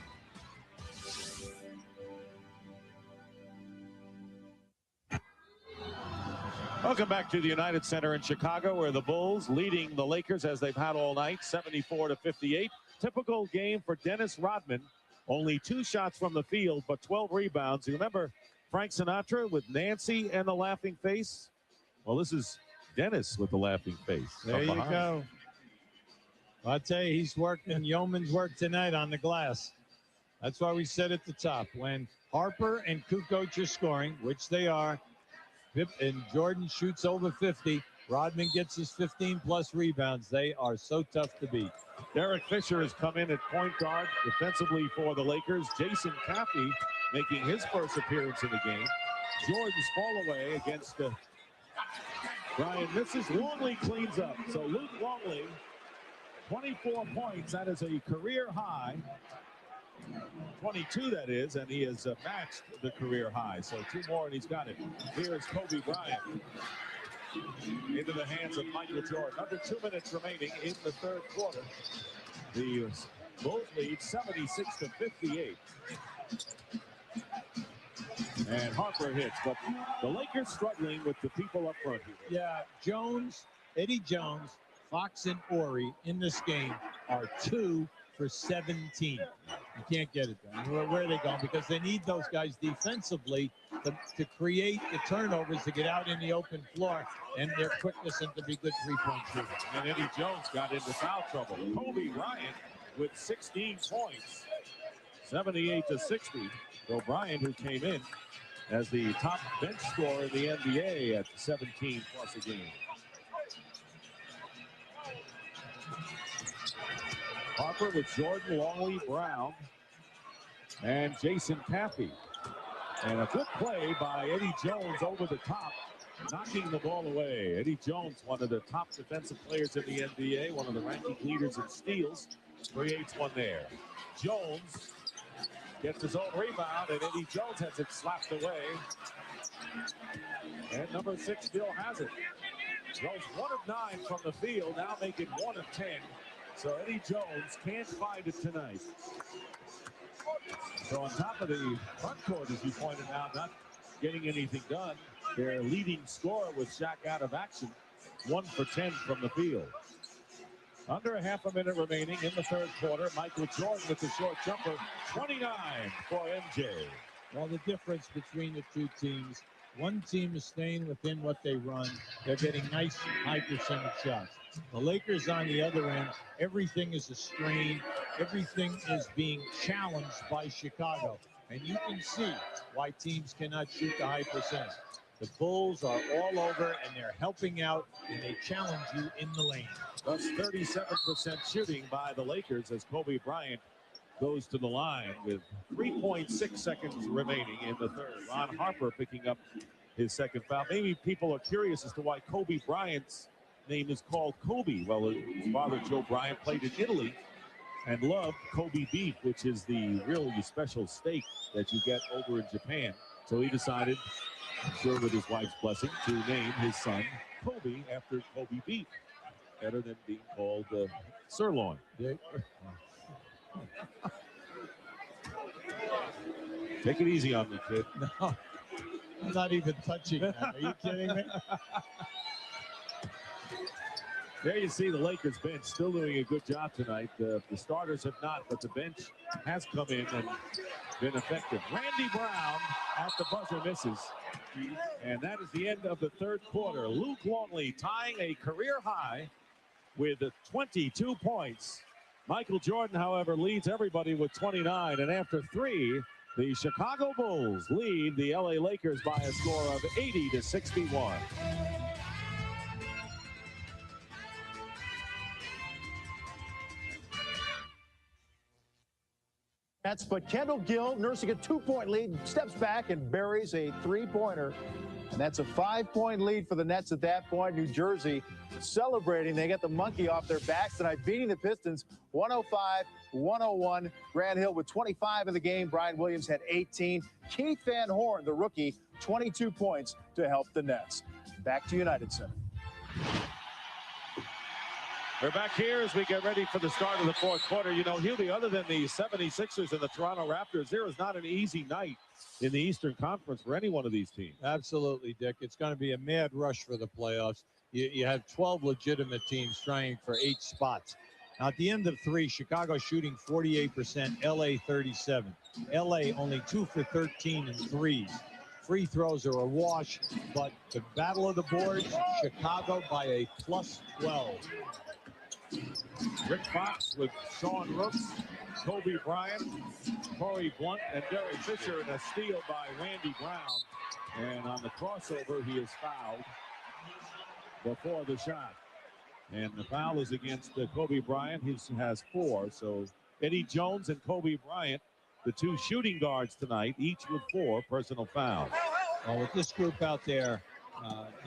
Welcome back to the United Center in Chicago, where the Bulls leading the Lakers as they've had all night, 74-58. Typical game for Dennis Rodman. Only 2 shots from the field, but 12 rebounds. You remember Frank Sinatra with Nancy and the laughing face? Well, this is Dennis with the laughing face. There you go. I'll tell you, he's working yeoman's work tonight on the glass. That's why we said at the top, when Harper and Kukoc are scoring, which they are, and Jordan shoots over 50, Rodman gets his 15-plus rebounds. They are so tough to beat. Derek Fisher has come in at point guard defensively for the Lakers. Jason Caffey making his first appearance in the game. Jordan's fall away against Brian misses. Longley cleans up. So Luke Longley, 24 points. That is a career high. 22, that is, and he has matched the career high. So 2 more, and he's got it. Here is Kobe Bryant into the hands of Michael Jordan. Under 2 minutes remaining in the third quarter. The Bulls lead 76-58. And Harper hits, but the Lakers struggling with the people up front here. Yeah, Jones, Eddie Jones, Fox, and Ori in this game are 2 for 17. You can't get it done. Where are they going? Because they need those guys defensively to create the turnovers, to get out in the open floor, and their quickness and to be good three-point shooters. And Eddie Jones got into foul trouble. Kobe Bryant with 16 points, 78-60. So Bryant, who came in as the top bench scorer in the NBA at 17 plus a game. Harper with Jordan, Longley, Brown, and Jason Caffey. And a good play by Eddie Jones over the top, knocking the ball away. Eddie Jones, one of the top defensive players in the NBA, one of the ranking leaders in steals, creates one there. Jones gets his own rebound, and Eddie Jones has it slapped away. And number 6 still has it. Jones 1 of 9 from the field, now making 1 of 10 So Eddie Jones can't find it tonight. So on top of the front court, as you pointed out, not getting anything done. Their leading scorer was Shaq out of action, 1 for 10 from the field. Under a half a minute remaining in the third quarter. Michael Jordan with the short jumper, 29 for MJ. Well, the difference between the two teams, one team is staying within what they run. They're getting nice high percentage shots. The Lakers on the other end, everything is a strain. Everything is being challenged by Chicago. And you can see why teams cannot shoot the high percentage. The Bulls are all over, and they're helping out, and they challenge you in the lane. Thus 37% shooting by the Lakers as Kobe Bryant goes to the line with 3.6 seconds remaining in the third. Ron Harper picking up his second foul. Maybe people are curious as to why Kobe Bryant's name is called Kobe. Well, his father, Joe Bryant, played in Italy and loved Kobe beef, which is the really special steak that you get over in Japan. So he decided, I'm sure with his wife's blessing, to name his son Kobe after Kobe beef. Better than being called sirloin. Take it easy on me, kid. No, I'm not even touching that. Are you kidding me? There you see the Lakers bench still doing a good job tonight. The starters have not, but the bench has come in and been effective. Randy Brown at the buzzer misses. And that is the end of the third quarter. Luke Longley tying a career high with 22 points. Michael Jordan, however, leads everybody with 29. And after 3, the Chicago Bulls lead the LA Lakers by a score of 80-61. But Kendall Gill, nursing a 2-point lead, steps back and buries a 3-pointer. And that's a 5-point lead for the Nets at that point. New Jersey celebrating. They get the monkey off their backs tonight, beating the Pistons 105-101. Grant Hill with 25 in the game. Brian Williams had 18. Keith Van Horn, the rookie, 22 points to help the Nets. Back to United Center. We're back here as we get ready for the start of the fourth quarter. You know, Hubie, other than the 76ers and the Toronto Raptors, there is not an easy night in the Eastern Conference for any one of these teams. Absolutely, Dick. It's going to be a mad rush for the playoffs. You have 12 legitimate teams trying for 8 spots. Now, at the end of 3, Chicago shooting 48%, LA 37. LA only 2 for 13 in threes. Free throws are a wash, but the battle of the boards, Chicago by a plus 12. Rick Fox with Sean Rooks, Kobe Bryant, Corey Blunt, and Derek Fisher, and a steal by Randy Brown. And on the crossover, he is fouled before the shot. And the foul is against Kobe Bryant. He has 4. So Eddie Jones and Kobe Bryant, the 2 shooting guards tonight, each with 4 personal fouls. Well, with this group out there,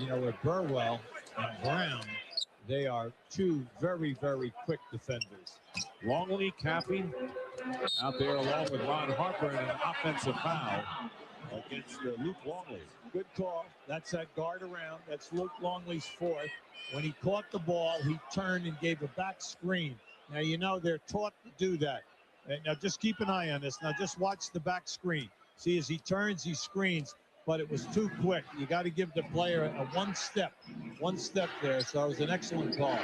with Burwell and Brown, they are 2 very, very quick defenders. Longley, Cappy out there along with Ron Harper, and an offensive foul against Luke Longley. Good call. That's that guard around. That's Luke Longley's 4th. When he caught the ball, he turned and gave a back screen. Now, you know they're taught to do that. And now just keep an eye on this. Now just watch the back screen. See, as he turns, he screens, but it was too quick. You got to give the player a one step there. So it was an excellent call.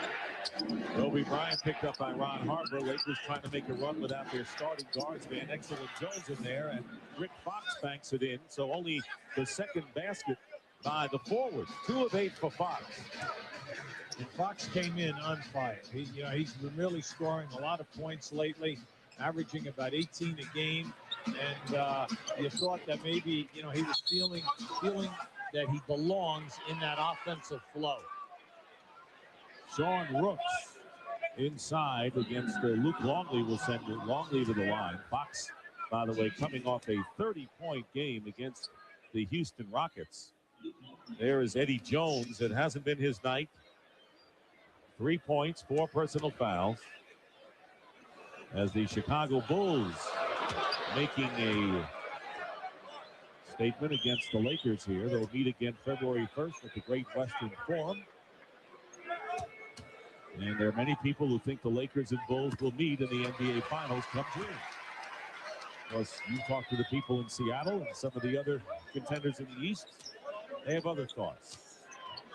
Kobe Bryant picked up by Ron Harper. Lakers trying to make a run without their starting guards. Van Excellent Jones in there, and Rick Fox banks it in. So only the second basket by the forward. 2 of 8 for Fox. And Fox came in on fire. He's been really scoring a lot of points lately, averaging about 18 a game. And you thought that maybe, he was feeling that he belongs in that offensive flow. Sean Rooks inside against Luke Longley will send Longley to the line. Fox, by the way, coming off a 30-point game against the Houston Rockets. There is Eddie Jones. It hasn't been his night. 3 points, 4 personal fouls. As the Chicago Bulls making a statement against the Lakers here. They'll meet again February 1st at the Great Western Forum. And there are many people who think the Lakers and Bulls will meet in the NBA Finals come June. Plus, you talk to the people in Seattle and some of the other contenders in the East, they have other thoughts.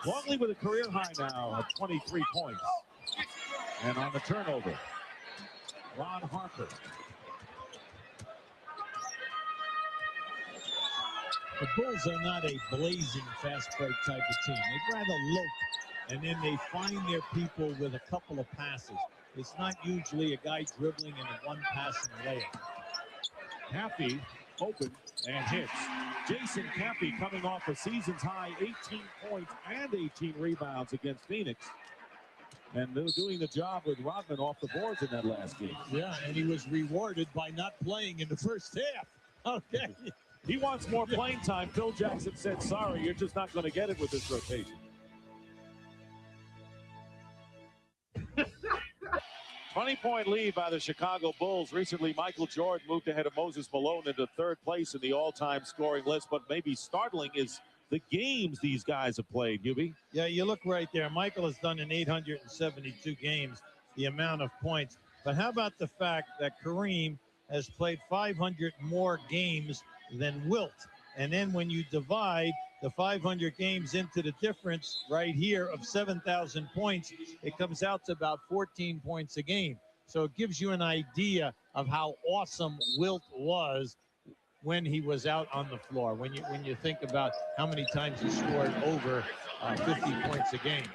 Longley with a career high now of 23 points. And on the turnover, Ron Harper. The Bulls are not a blazing fast break type of team. They'd rather look, and then they find their people with a couple of passes. It's not usually a guy dribbling and a one-passing layup. Cappy open and hits. Jason Cappy coming off a season's high 18 points and 18 rebounds against Phoenix. And they're doing the job with Rodman off the boards in that last game. Yeah, and he was rewarded by not playing in the first half. Okay. He wants more playing time. Phil Jackson said, sorry, you're just not going to get it with this rotation. 20-point lead by the Chicago Bulls. Recently, Michael Jordan moved ahead of Moses Malone into third place in the all-time scoring list. But maybe startling is the games these guys have played, Hubie. Yeah, you look right there. Michael has done in 872 games the amount of points. But how about the fact that Kareem has played 500 more games than Wilt? And then when you divide the 500 games into the difference right here of 7,000 points, it comes out to about 14 points a game. So it gives you an idea of how awesome Wilt was when he was out on the floor. When you think about how many times he scored over 50 points a game.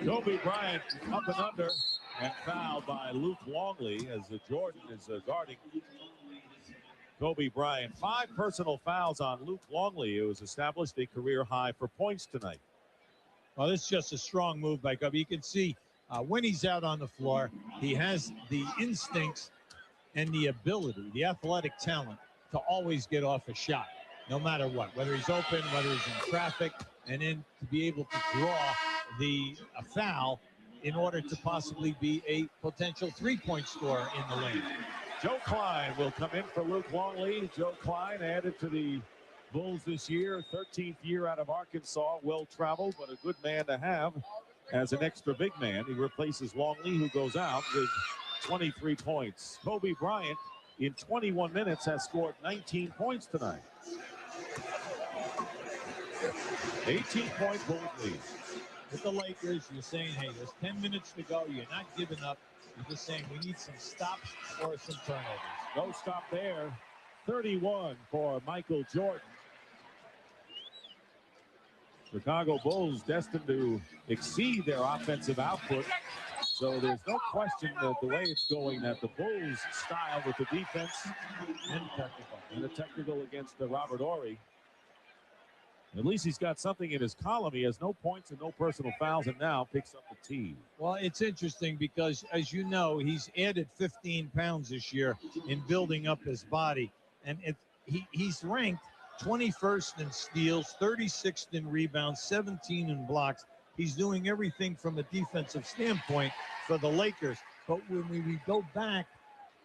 Kobe Bryant up and under and fouled by Luke Longley as Jordan is guarding Kobe Bryant. 5 personal fouls on Luke Longley, who has established a career high for points tonight. Well, this is just a strong move by Kobe. You can see when he's out on the floor, he has the instincts and the ability, the athletic talent to always get off a shot, no matter what, whether he's open, whether he's in traffic, and then to be able to draw a foul in order to possibly be a potential three-point scorer in the lane. Joe Klein will come in for Luke Longley. Joe Klein added to the Bulls this year, 13th year out of Arkansas, well-traveled, but a good man to have as an extra big man. He replaces Longley, who goes out with 23 points. Kobe Bryant, in 21 minutes, has scored 19 points tonight. 18-point Bulls lead. With the Lakers, you're saying, hey, there's 10 minutes to go. You're not giving up. You're just saying we need some stops or some turnovers. No stop there. 31 for Michael Jordan. Chicago Bulls destined to exceed their offensive output. So there's no question that the way it's going, that the Bulls' style with the defense and the technical against Robert Horry. At least he's got something in his column. He has no points and no personal fouls, and now picks up the tee. Well, it's interesting because, as you know, he's added 15 pounds this year in building up his body. And he's ranked 21st in steals, 36th in rebounds, 17 in blocks. He's doing everything from a defensive standpoint for the Lakers. But when we go back,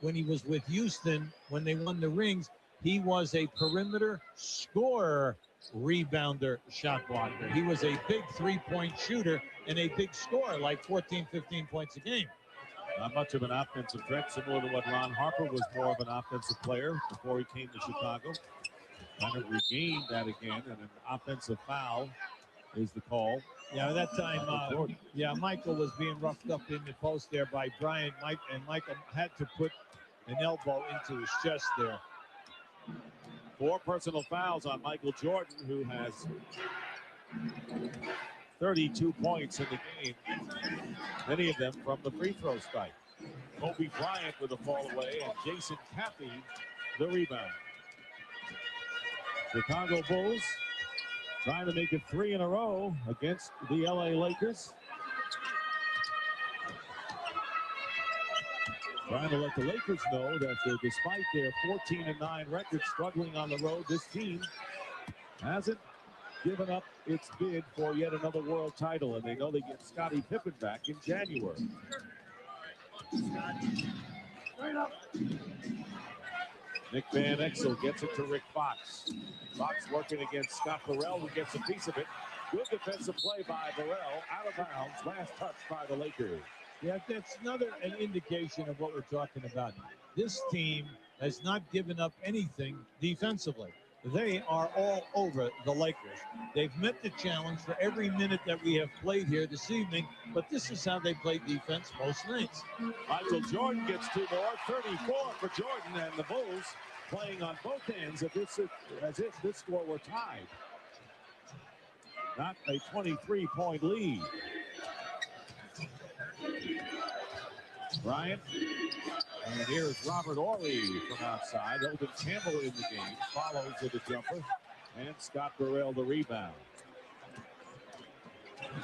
when he was with Houston, when they won the rings, he was a perimeter scorer, rebounder, shot blocker. He was a big three-point shooter and a big scorer, like 14, 15 points a game. Not much of an offensive threat, similar to what Ron Harper was, more of an offensive player before he came to Chicago. Kind of regained that again, and an offensive foul is the call. Yeah, at that time, Michael was being roughed up in the post there by Bryant, and Michael had to put an elbow into his chest there. 4 personal fouls on Michael Jordan, who has 32 points in the game, many of them from the free throw strike. Kobe Bryant with a fall away, and Jason Cappy the rebound. Chicago Bulls trying to make it 3 in a row against the LA Lakers. Trying to let the Lakers know that despite their 14-9 record, struggling on the road, this team hasn't given up its bid for yet another world title, and they know they get Scottie Pippen back in January. Nick Van Exel gets it to Rick Fox. Fox working against Scott Burrell, who gets a piece of it. Good defensive play by Burrell, out of bounds, last touch by the Lakers. Yeah, that's an indication of what we're talking about. This team has not given up anything defensively. They are all over the Lakers. They've met the challenge for every minute that we have played here this evening, but this is how they play defense most nights. Michael Jordan gets 2 more, 34 for Jordan, and the Bulls playing on both ends as if this score were tied. Not a 23-point lead. Bryant. And here's Robert Horry from outside. Eldon Campbell in the game. Follows with a jumper. And Scott Burrell the rebound.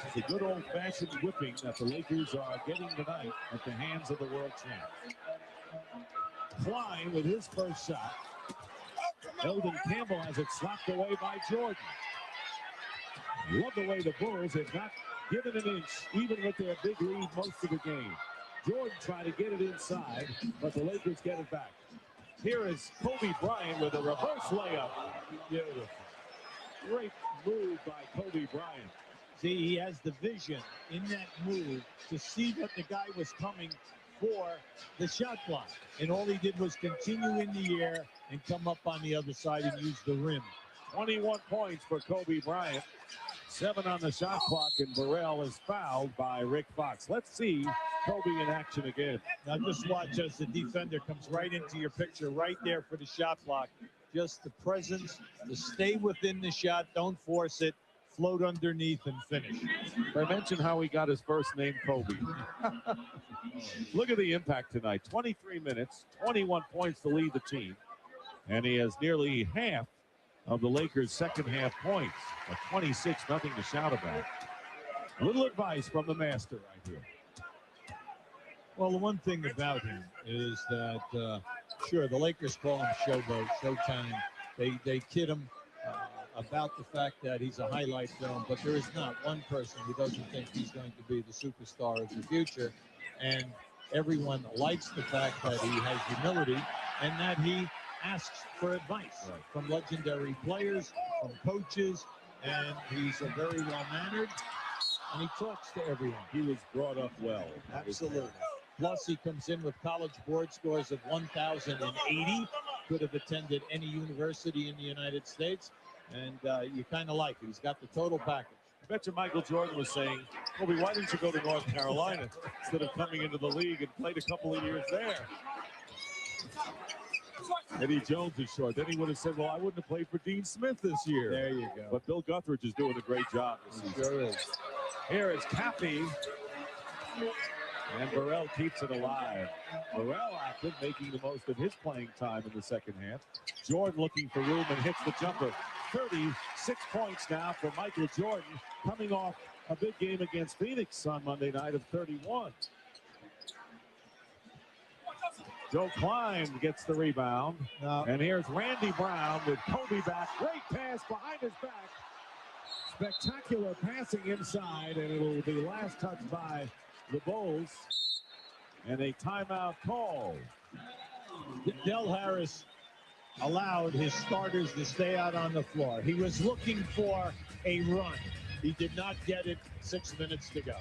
It's a good old-fashioned whipping that the Lakers are getting tonight at the hands of the world champ. Klein with his first shot. Eldon Campbell has it slapped away by Jordan. Love the way the Bulls have not given an inch, even with their big lead most of the game. Jordan trying to get it inside, but the Lakers get it back. Here is Kobe Bryant with a reverse layup. Beautiful. Great move by Kobe Bryant. See, he has the vision in that move to see that the guy was coming for the shot block. And all he did was continue in the air and come up on the other side and use the rim. 21 points for Kobe Bryant. 7 on the shot clock, and Burrell is fouled by Rick Fox. Let's see Kobe in action again. Now just watch as the defender comes right into your picture right there for the shot block. Just the presence to stay within the shot, don't force it, float underneath and finish. I mentioned how he got his first name Kobe. Look at the impact tonight. 23 minutes, 21 points to lead the team. And he has nearly half of the Lakers' second half points. A 26-0 to shout about. A little advice from the master right here. Well, the one thing about him is that, sure, the Lakers call him Showboat, Showtime. They kid him about the fact that he's a highlight film, but there is not one person who doesn't think he's going to be the superstar of the future. And everyone likes the fact that he has humility and that he asks for advice from legendary players, from coaches, and he's a very well-mannered, and he talks to everyone. He was brought up well. Absolutely. Plus, he comes in with college board scores of 1,080. Could have attended any university in the United States, and you kind of like it. He's got the total package. I bet you Michael Jordan was saying, Kobe, why didn't you go to North Carolina instead of coming into the league and played a couple of years there? Eddie Jones is short. Then he would have said, well, I wouldn't have played for Dean Smith this year. There you go. But Bill Guthridge is doing a great job this season. Sure is. Here is Cappy. And Burrell keeps it alive. Burrell active, making the most of his playing time in the second half. Jordan looking for room and hits the jumper. 36 points now for Michael Jordan, coming off a big game against Phoenix on Monday night of 31. Joe Klein gets the rebound. And here's Randy Brown with Kobe back. Great pass behind his back. Spectacular passing inside, and it'll be last touched by the Bulls. And a timeout call. Del Harris allowed his starters to stay out on the floor. He was looking for a run. He did not get it. 6 minutes to go.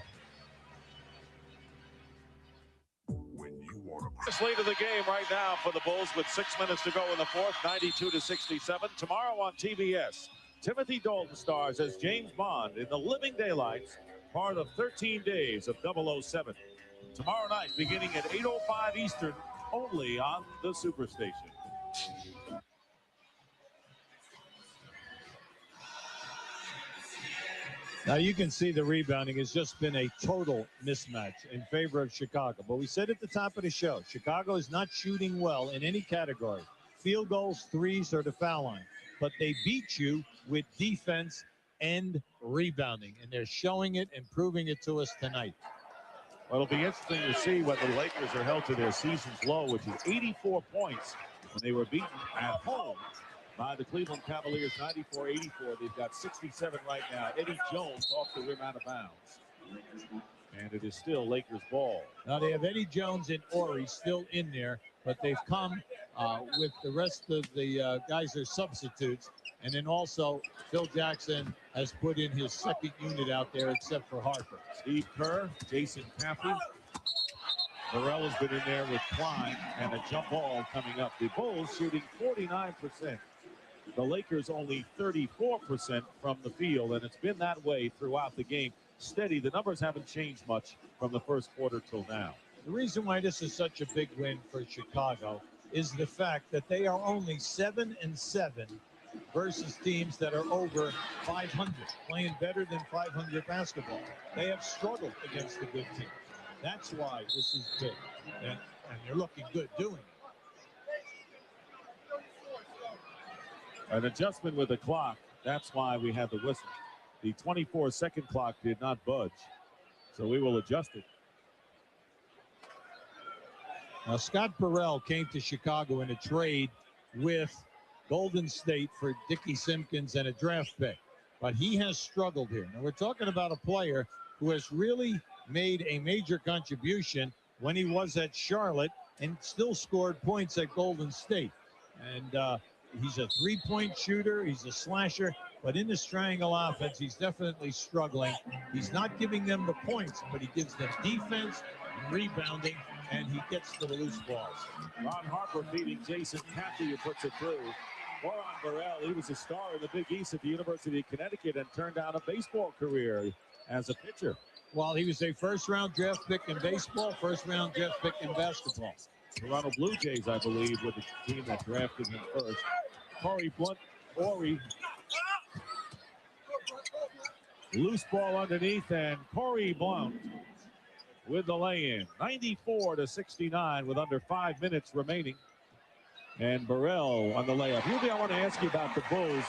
This late of the game right now for the Bulls with 6 minutes to go in the fourth, 92-67. Tomorrow on TBS, Timothy Dalton stars as James Bond in The Living Daylights, part of 13 Days of 007. Tomorrow night, beginning at 8:05 Eastern, only on the Superstation. Now you can see the rebounding has just been a total mismatch in favor of Chicago. But we said at the top of the show, Chicago is not shooting well in any category. Field goals, threes, or the foul line. But they beat you with defense and rebounding. And they're showing it and proving it to us tonight. Well, it'll be interesting to see whether the Lakers are held to their season's low, which is 84 points when they were beaten at home by the Cleveland Cavaliers, 94-84. They've got 67 right now. Eddie Jones off the rim out of bounds. And it is still Lakers ball. Now they have Eddie Jones and Horry still in there, but they've come with the rest of the guys are substitutes. And then also Phil Jackson has put in his second unit out there except for Harper. Steve Kerr, Jason Caffey, Burrell has been in there with Klein and a jump ball coming up. The Bulls shooting 49%. The Lakers only 34% from the field, and it's been that way throughout the game. Steady. The numbers haven't changed much from the first quarter till now. The reason why this is such a big win for Chicago is the fact that they are only 7-7 versus teams that are over 500, playing better than 500 basketball. They have struggled against the good teams. That's why this is big, and they're looking good doing it. An adjustment with the clock. That's why we had the whistle. The 24-second clock did not budge, so we will adjust it. Now, Scott Burrell came to Chicago in a trade with Golden State for Dickie Simpkins and a draft pick, but he has struggled here. Now, we're talking about a player who has really made a major contribution when he was at Charlotte and still scored points at Golden State. And he's a three-point shooter. He's a slasher. But in this triangle offense, he's definitely struggling. He's not giving them the points, but he gives them defense, rebounding, and he gets to the loose balls. Ron Harper beating Jason Caffey, who puts it through. Moran Burrell, he was a star in the Big East at the University of Connecticut and turned down a baseball career as a pitcher. Well, he was a first-round draft pick in baseball, first-round draft pick in basketball. Toronto Blue Jays, I believe, were the team that drafted him first. Corey Blunt, loose ball underneath, and Corey Blunt with the lay-in. 94-69 with under 5 minutes remaining. And Burrell on the layup. Ruby, I want to ask you about the Bulls.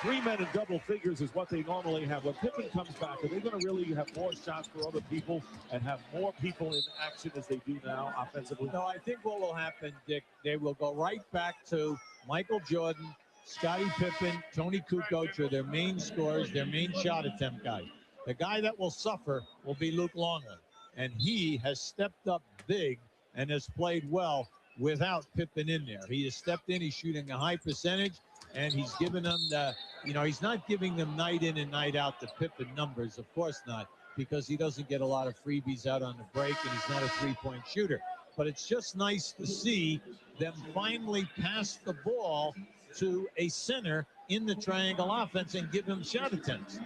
3 men in double figures is what they normally have. When Pippen comes back, are they going to really have more shots for other people and have more people in action as they do now offensively? No, I think what will happen, Dick, they will go right back to Michael Jordan, Scottie Pippen, Tony Kukoc are their main scorers, their main shot attempt guy. The guy that will suffer will be Luke Longley, and he has stepped up big and has played well without Pippen in there. He has stepped in, he's shooting a high percentage, and he's given them the, he's not giving them night in and night out the Pippen numbers, of course not, because he doesn't get a lot of freebies out on the break, and he's not a three-point shooter. But it's just nice to see them finally pass the ball to a center in the triangle offense and give him shot attempts.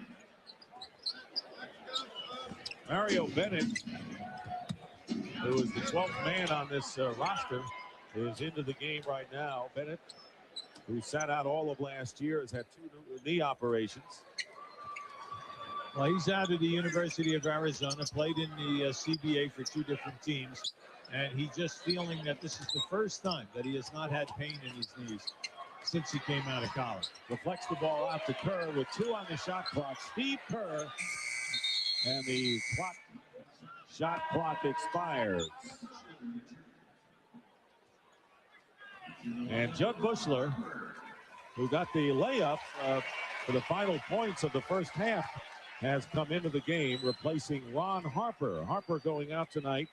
Mario Bennett, who is the 12th man on this roster, is into the game right now. Bennett, who sat out all of last year, has had 2 knee operations. Well, he's out of the University of Arizona, played in the CBA for 2 different teams, and he's just feeling that this is the first time that he has not had pain in his knees since he came out of college. Deflects the ball out to Kerr with 2 on the shot clock. Steve Kerr, and the shot clock expires. And Judd Bushler, who got the layup for the final points of the first half, has come into the game, replacing Ron Harper. Harper going out tonight,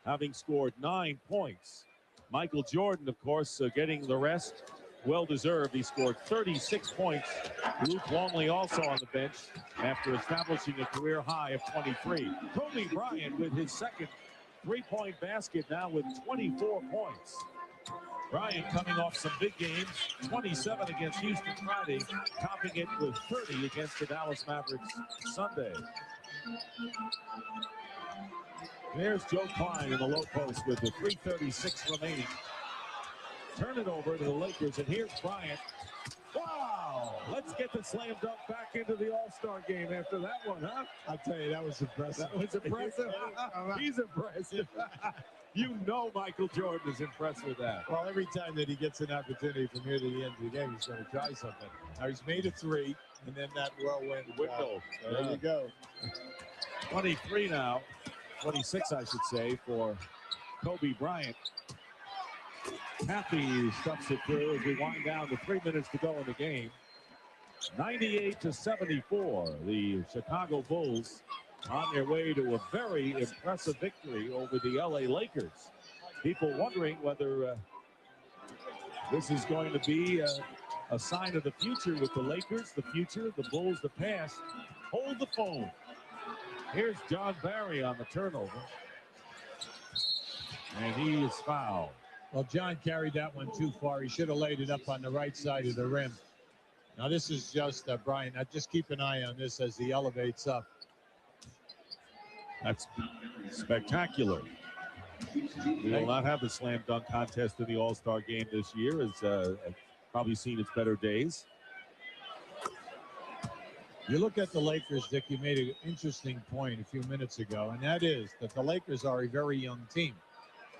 having scored 9 points. Michael Jordan, of course, getting the rest. Well-deserved. He scored 36 points. Luke Longley also on the bench after establishing a career high of 23. Kobe Bryant with his second three-point basket now with 24 points. Bryant coming off some big games, 27 against Houston Friday, topping it with 30 against the Dallas Mavericks Sunday. There's Joe Klein in the low post with the 3:36 remaining. Turn it over to the Lakers, and here's Bryant. Wow! Let's get the slam dunk back into the All-Star game after that one, huh? I'll tell you, that was impressive. That was impressive. He's impressive. You know Michael Jordan is impressed with that. Well, every time that he gets an opportunity from here to the end of the game, he's going to try something. Now, he's made a 3, and then that whirlwind window. There you go. 23 now. 26, I should say, for Kobe Bryant. Happy stuffs it through as we wind down to 3 minutes to go in the game. 98-74. The Chicago Bulls on their way to a very impressive victory over the LA Lakers. People wondering whether this is going to be a sign of the future with the Lakers, the future, the Bulls, the past. Hold the phone. Here's John Barry on the turnover. And he is fouled. Well, John carried that one too far. He should have laid it up on the right side of the rim. Now, this is just Bryant. Now, just keep an eye on this as he elevates up. That's spectacular. We will not have the slam dunk contest in the All-Star game this year, as I've probably seen its better days. You look at the Lakers, Dick, you made an interesting point a few minutes ago, and that is that the Lakers are a very young team.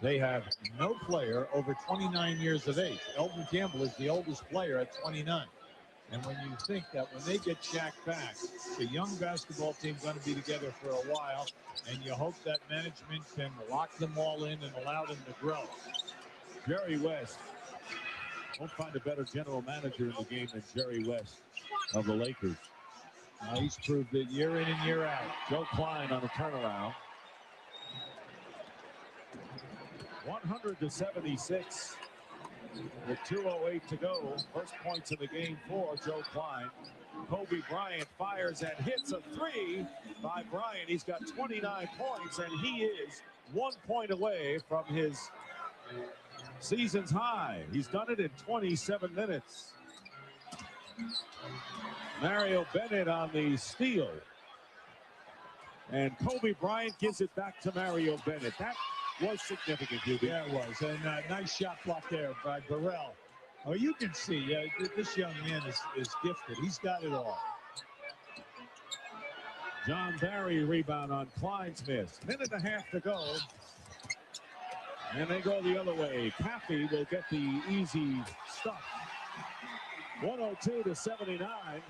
They have no player over 29 years of age. Elton Campbell is the oldest player at 29. And when you think that when they get Shaq back, the young basketball team going to be together for a while, and you hope that management can lock them all in and allow them to grow. Jerry West. Won't find a better general manager in the game than Jerry West of the Lakers. He's proved it year in and year out. Joe Klein on a turnaround. 100-76. With 2:08 to go. First points of the game for Joe Klein. Kobe Bryant fires and hits a three by Bryant. He's got 29 points, and he is 1 point away from his season's high. He's done it in 27 minutes. Mario Bennett on the steal. And Kobe Bryant gives it back to Mario Bennett. That was significant, Hubie. Yeah, it was. And nice shot block there by Burrell. Oh, you can see this young man is gifted. He's got it all. John Barry rebound on Klein's miss. Minute and a half to go. And they go the other way. Caffey will get the easy stuff. 102-79.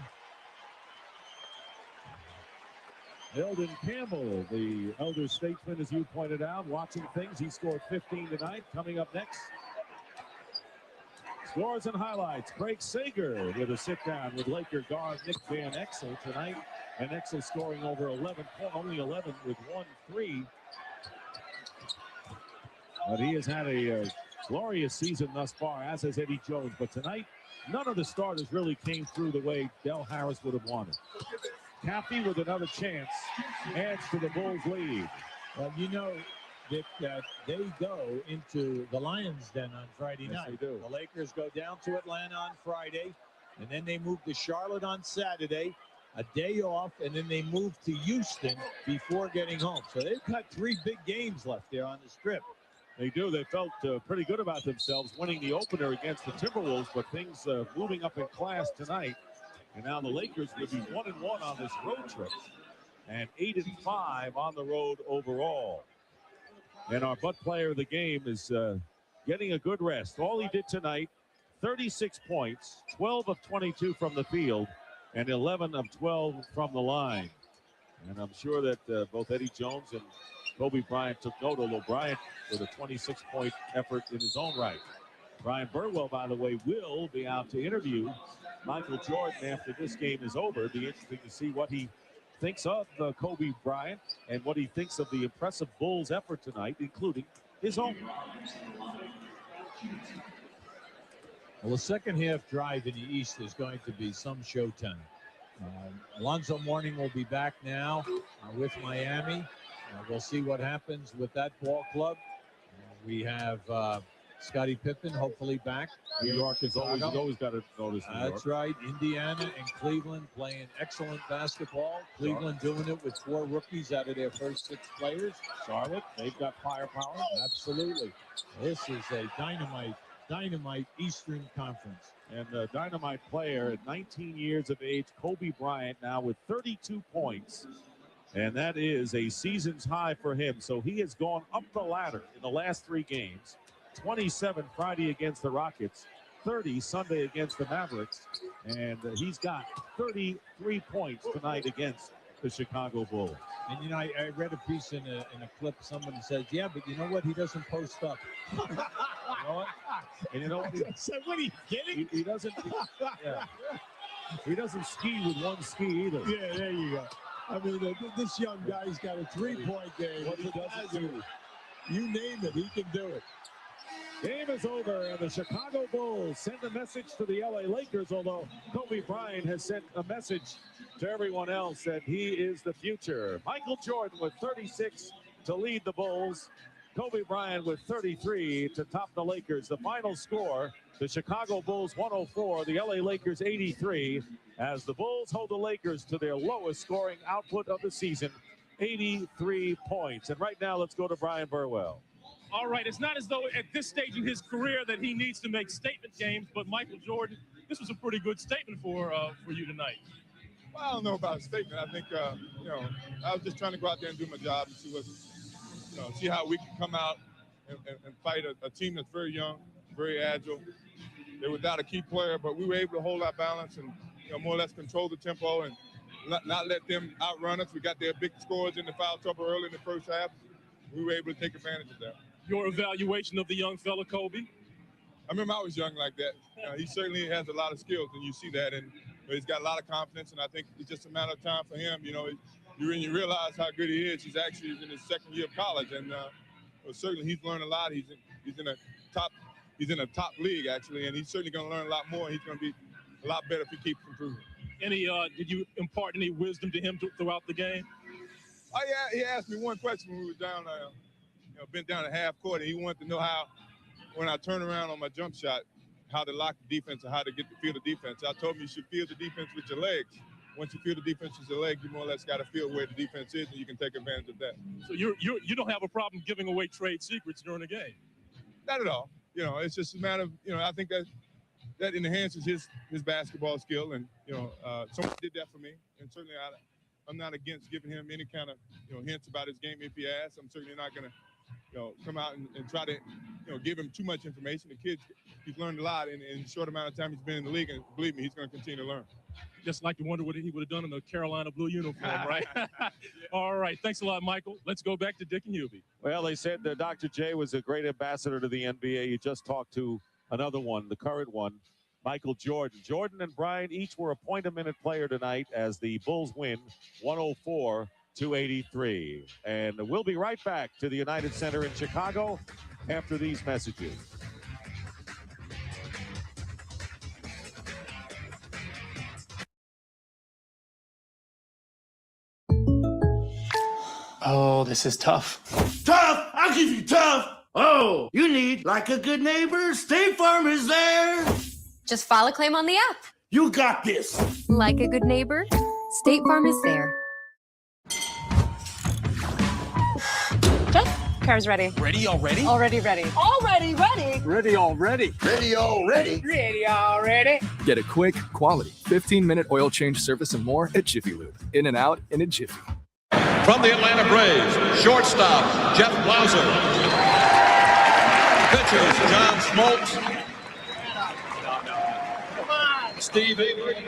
Eldon Campbell, the elder statesman, as you pointed out, watching things. He scored 15 tonight. Coming up next, scores and highlights. Craig Sager with a sit-down with Laker guard Nick Van Exel tonight. And Exel scoring over 11, only 11 with 1-3. But he has had a glorious season thus far, as has Eddie Jones. But tonight, none of the starters really came through the way Del Harris would have wanted. Caffey with another chance adds to the Bulls' lead. Well, you know that they go into the Lions' Den on Friday night. They do. The Lakers go down to Atlanta on Friday, and then they move to Charlotte on Saturday, a day off, and then they move to Houston before getting home. So they've got 3 big games left there on the Strip. They do. They felt pretty good about themselves winning the opener against the Timberwolves, but things moving up in class tonight. And now the Lakers will be 1-1 on this road trip and 8-5 on the road overall. And our butt player of the game is getting a good rest. All he did tonight, 36 points, 12 of 22 from the field, and 11 of 12 from the line. And I'm sure that both Eddie Jones and Kobe Bryant took note, although Bryant with a 26-point effort in his own right. Brian Burwell, by the way, will be out to interview Michael Jordan after this game is over. It'll be interesting to see what he thinks of Kobe Bryant and what he thinks of the impressive Bulls effort tonight, including his own. Well, the second half drive in the East is going to be some showtime. Alonzo Mourning will be back now with Miami. We'll see what happens with that ball club. We have Scottie Pippen hopefully back. New York is always got to notice New York. That's right. Indiana and Cleveland playing excellent basketball. Cleveland doing it with 4 rookies out of their first 6 players. Charlotte, they've got firepower. Absolutely. This is a dynamite Eastern Conference. And the dynamite player at 19 years of age, Kobe Bryant, now with 32 points. And that is a season's high for him. So he has gone up the ladder in the last 3 games. 27 Friday against the Rockets, 30 Sunday against the Mavericks, and he's got 33 points tonight against the Chicago Bulls. And, you know, I read a piece in a clip. Somebody says, yeah, but you know what? He doesn't post up. You know what? And you know what? I said, what are you kidding? He doesn't. Yeah. He doesn't ski with one ski either. Yeah, there you go. I mean, this young guy's got a 3-point game. What he doesn't do. You name it, he can do it. Game is over, and the Chicago Bulls send a message to the LA Lakers, although Kobe Bryant has sent a message to everyone else that he is the future. Michael Jordan with 36 to lead the Bulls. Kobe Bryant with 33 to top the Lakers. The final score, the Chicago Bulls 104, the LA Lakers 83, as the Bulls hold the Lakers to their lowest scoring output of the season, 83 points. And right now, let's go to Brian Burwell. All right, it's not as though at this stage in his career that he needs to make statement games, but Michael Jordan, this was a pretty good statement for you tonight. Well, I don't know about a statement. I think, I was just trying to go out there and do my job and see how we can come out and fight a team that's very young, very agile. They're without a key player, but we were able to hold our balance and more or less control the tempo and not let them outrun us. We got their big scores in the foul trouble early in the first half. We were able to take advantage of that. Your evaluation of the young fella, Kobe? I remember I was young like that. He certainly has a lot of skills, and you see that, and he's got a lot of confidence, and I think it's just a matter of time for him. You realize how good he is. He's actually in his second year of college, and certainly he's learned a lot. He's in a top league actually, and he's certainly going to learn a lot more. He's going to be a lot better if he keeps improving. Did you impart any wisdom to him throughout the game? Oh yeah, he asked me one question when we were down, been down at half court, and he wanted to know how, when I turn around on my jump shot, how to lock the defense and how to get to feel the defense. I told him you should feel the defense with your legs. Once you feel the defense with your legs, you more or less got to feel where the defense is, and you can take advantage of that. So you don't have a problem giving away trade secrets during the game? Not at all. It's just a matter of, I think that enhances his basketball skill, and someone did that for me, and certainly I'm not against giving him any kind of hints about his game if he asks. I'm certainly not going to come out and try to give him too much information. The kid, he's learned a lot in a short amount of time he's been in the league, and believe me, he's going to continue to learn. Just like to wonder what he would have done in the Carolina blue uniform, right? All right. Thanks a lot, Michael. Let's go back to Dick and Hubie. Well, they said that Dr. J was a great ambassador to the NBA. You just talked to another one, the current one, Michael Jordan. Jordan and Bryant each were a point-a-minute player tonight as the Bulls win 104-83. And we'll be right back to the United Center in Chicago after these messages. Oh, this is tough. Tough? I'll give you tough. Oh, you need like a good neighbor. State Farm is there. Just file a claim on the app. You got this. Like a good neighbor, State Farm is there. Jeff, car's ready. Ready already? Already ready. Already ready. Ready already. Ready already. Ready already. Get a quick, quality, 15-minute oil change service and more at Jiffy Lube. In and out in a jiffy. From the Atlanta Braves, shortstop Jeff Blauser. Pitchers John Smoltz, Steve Avery,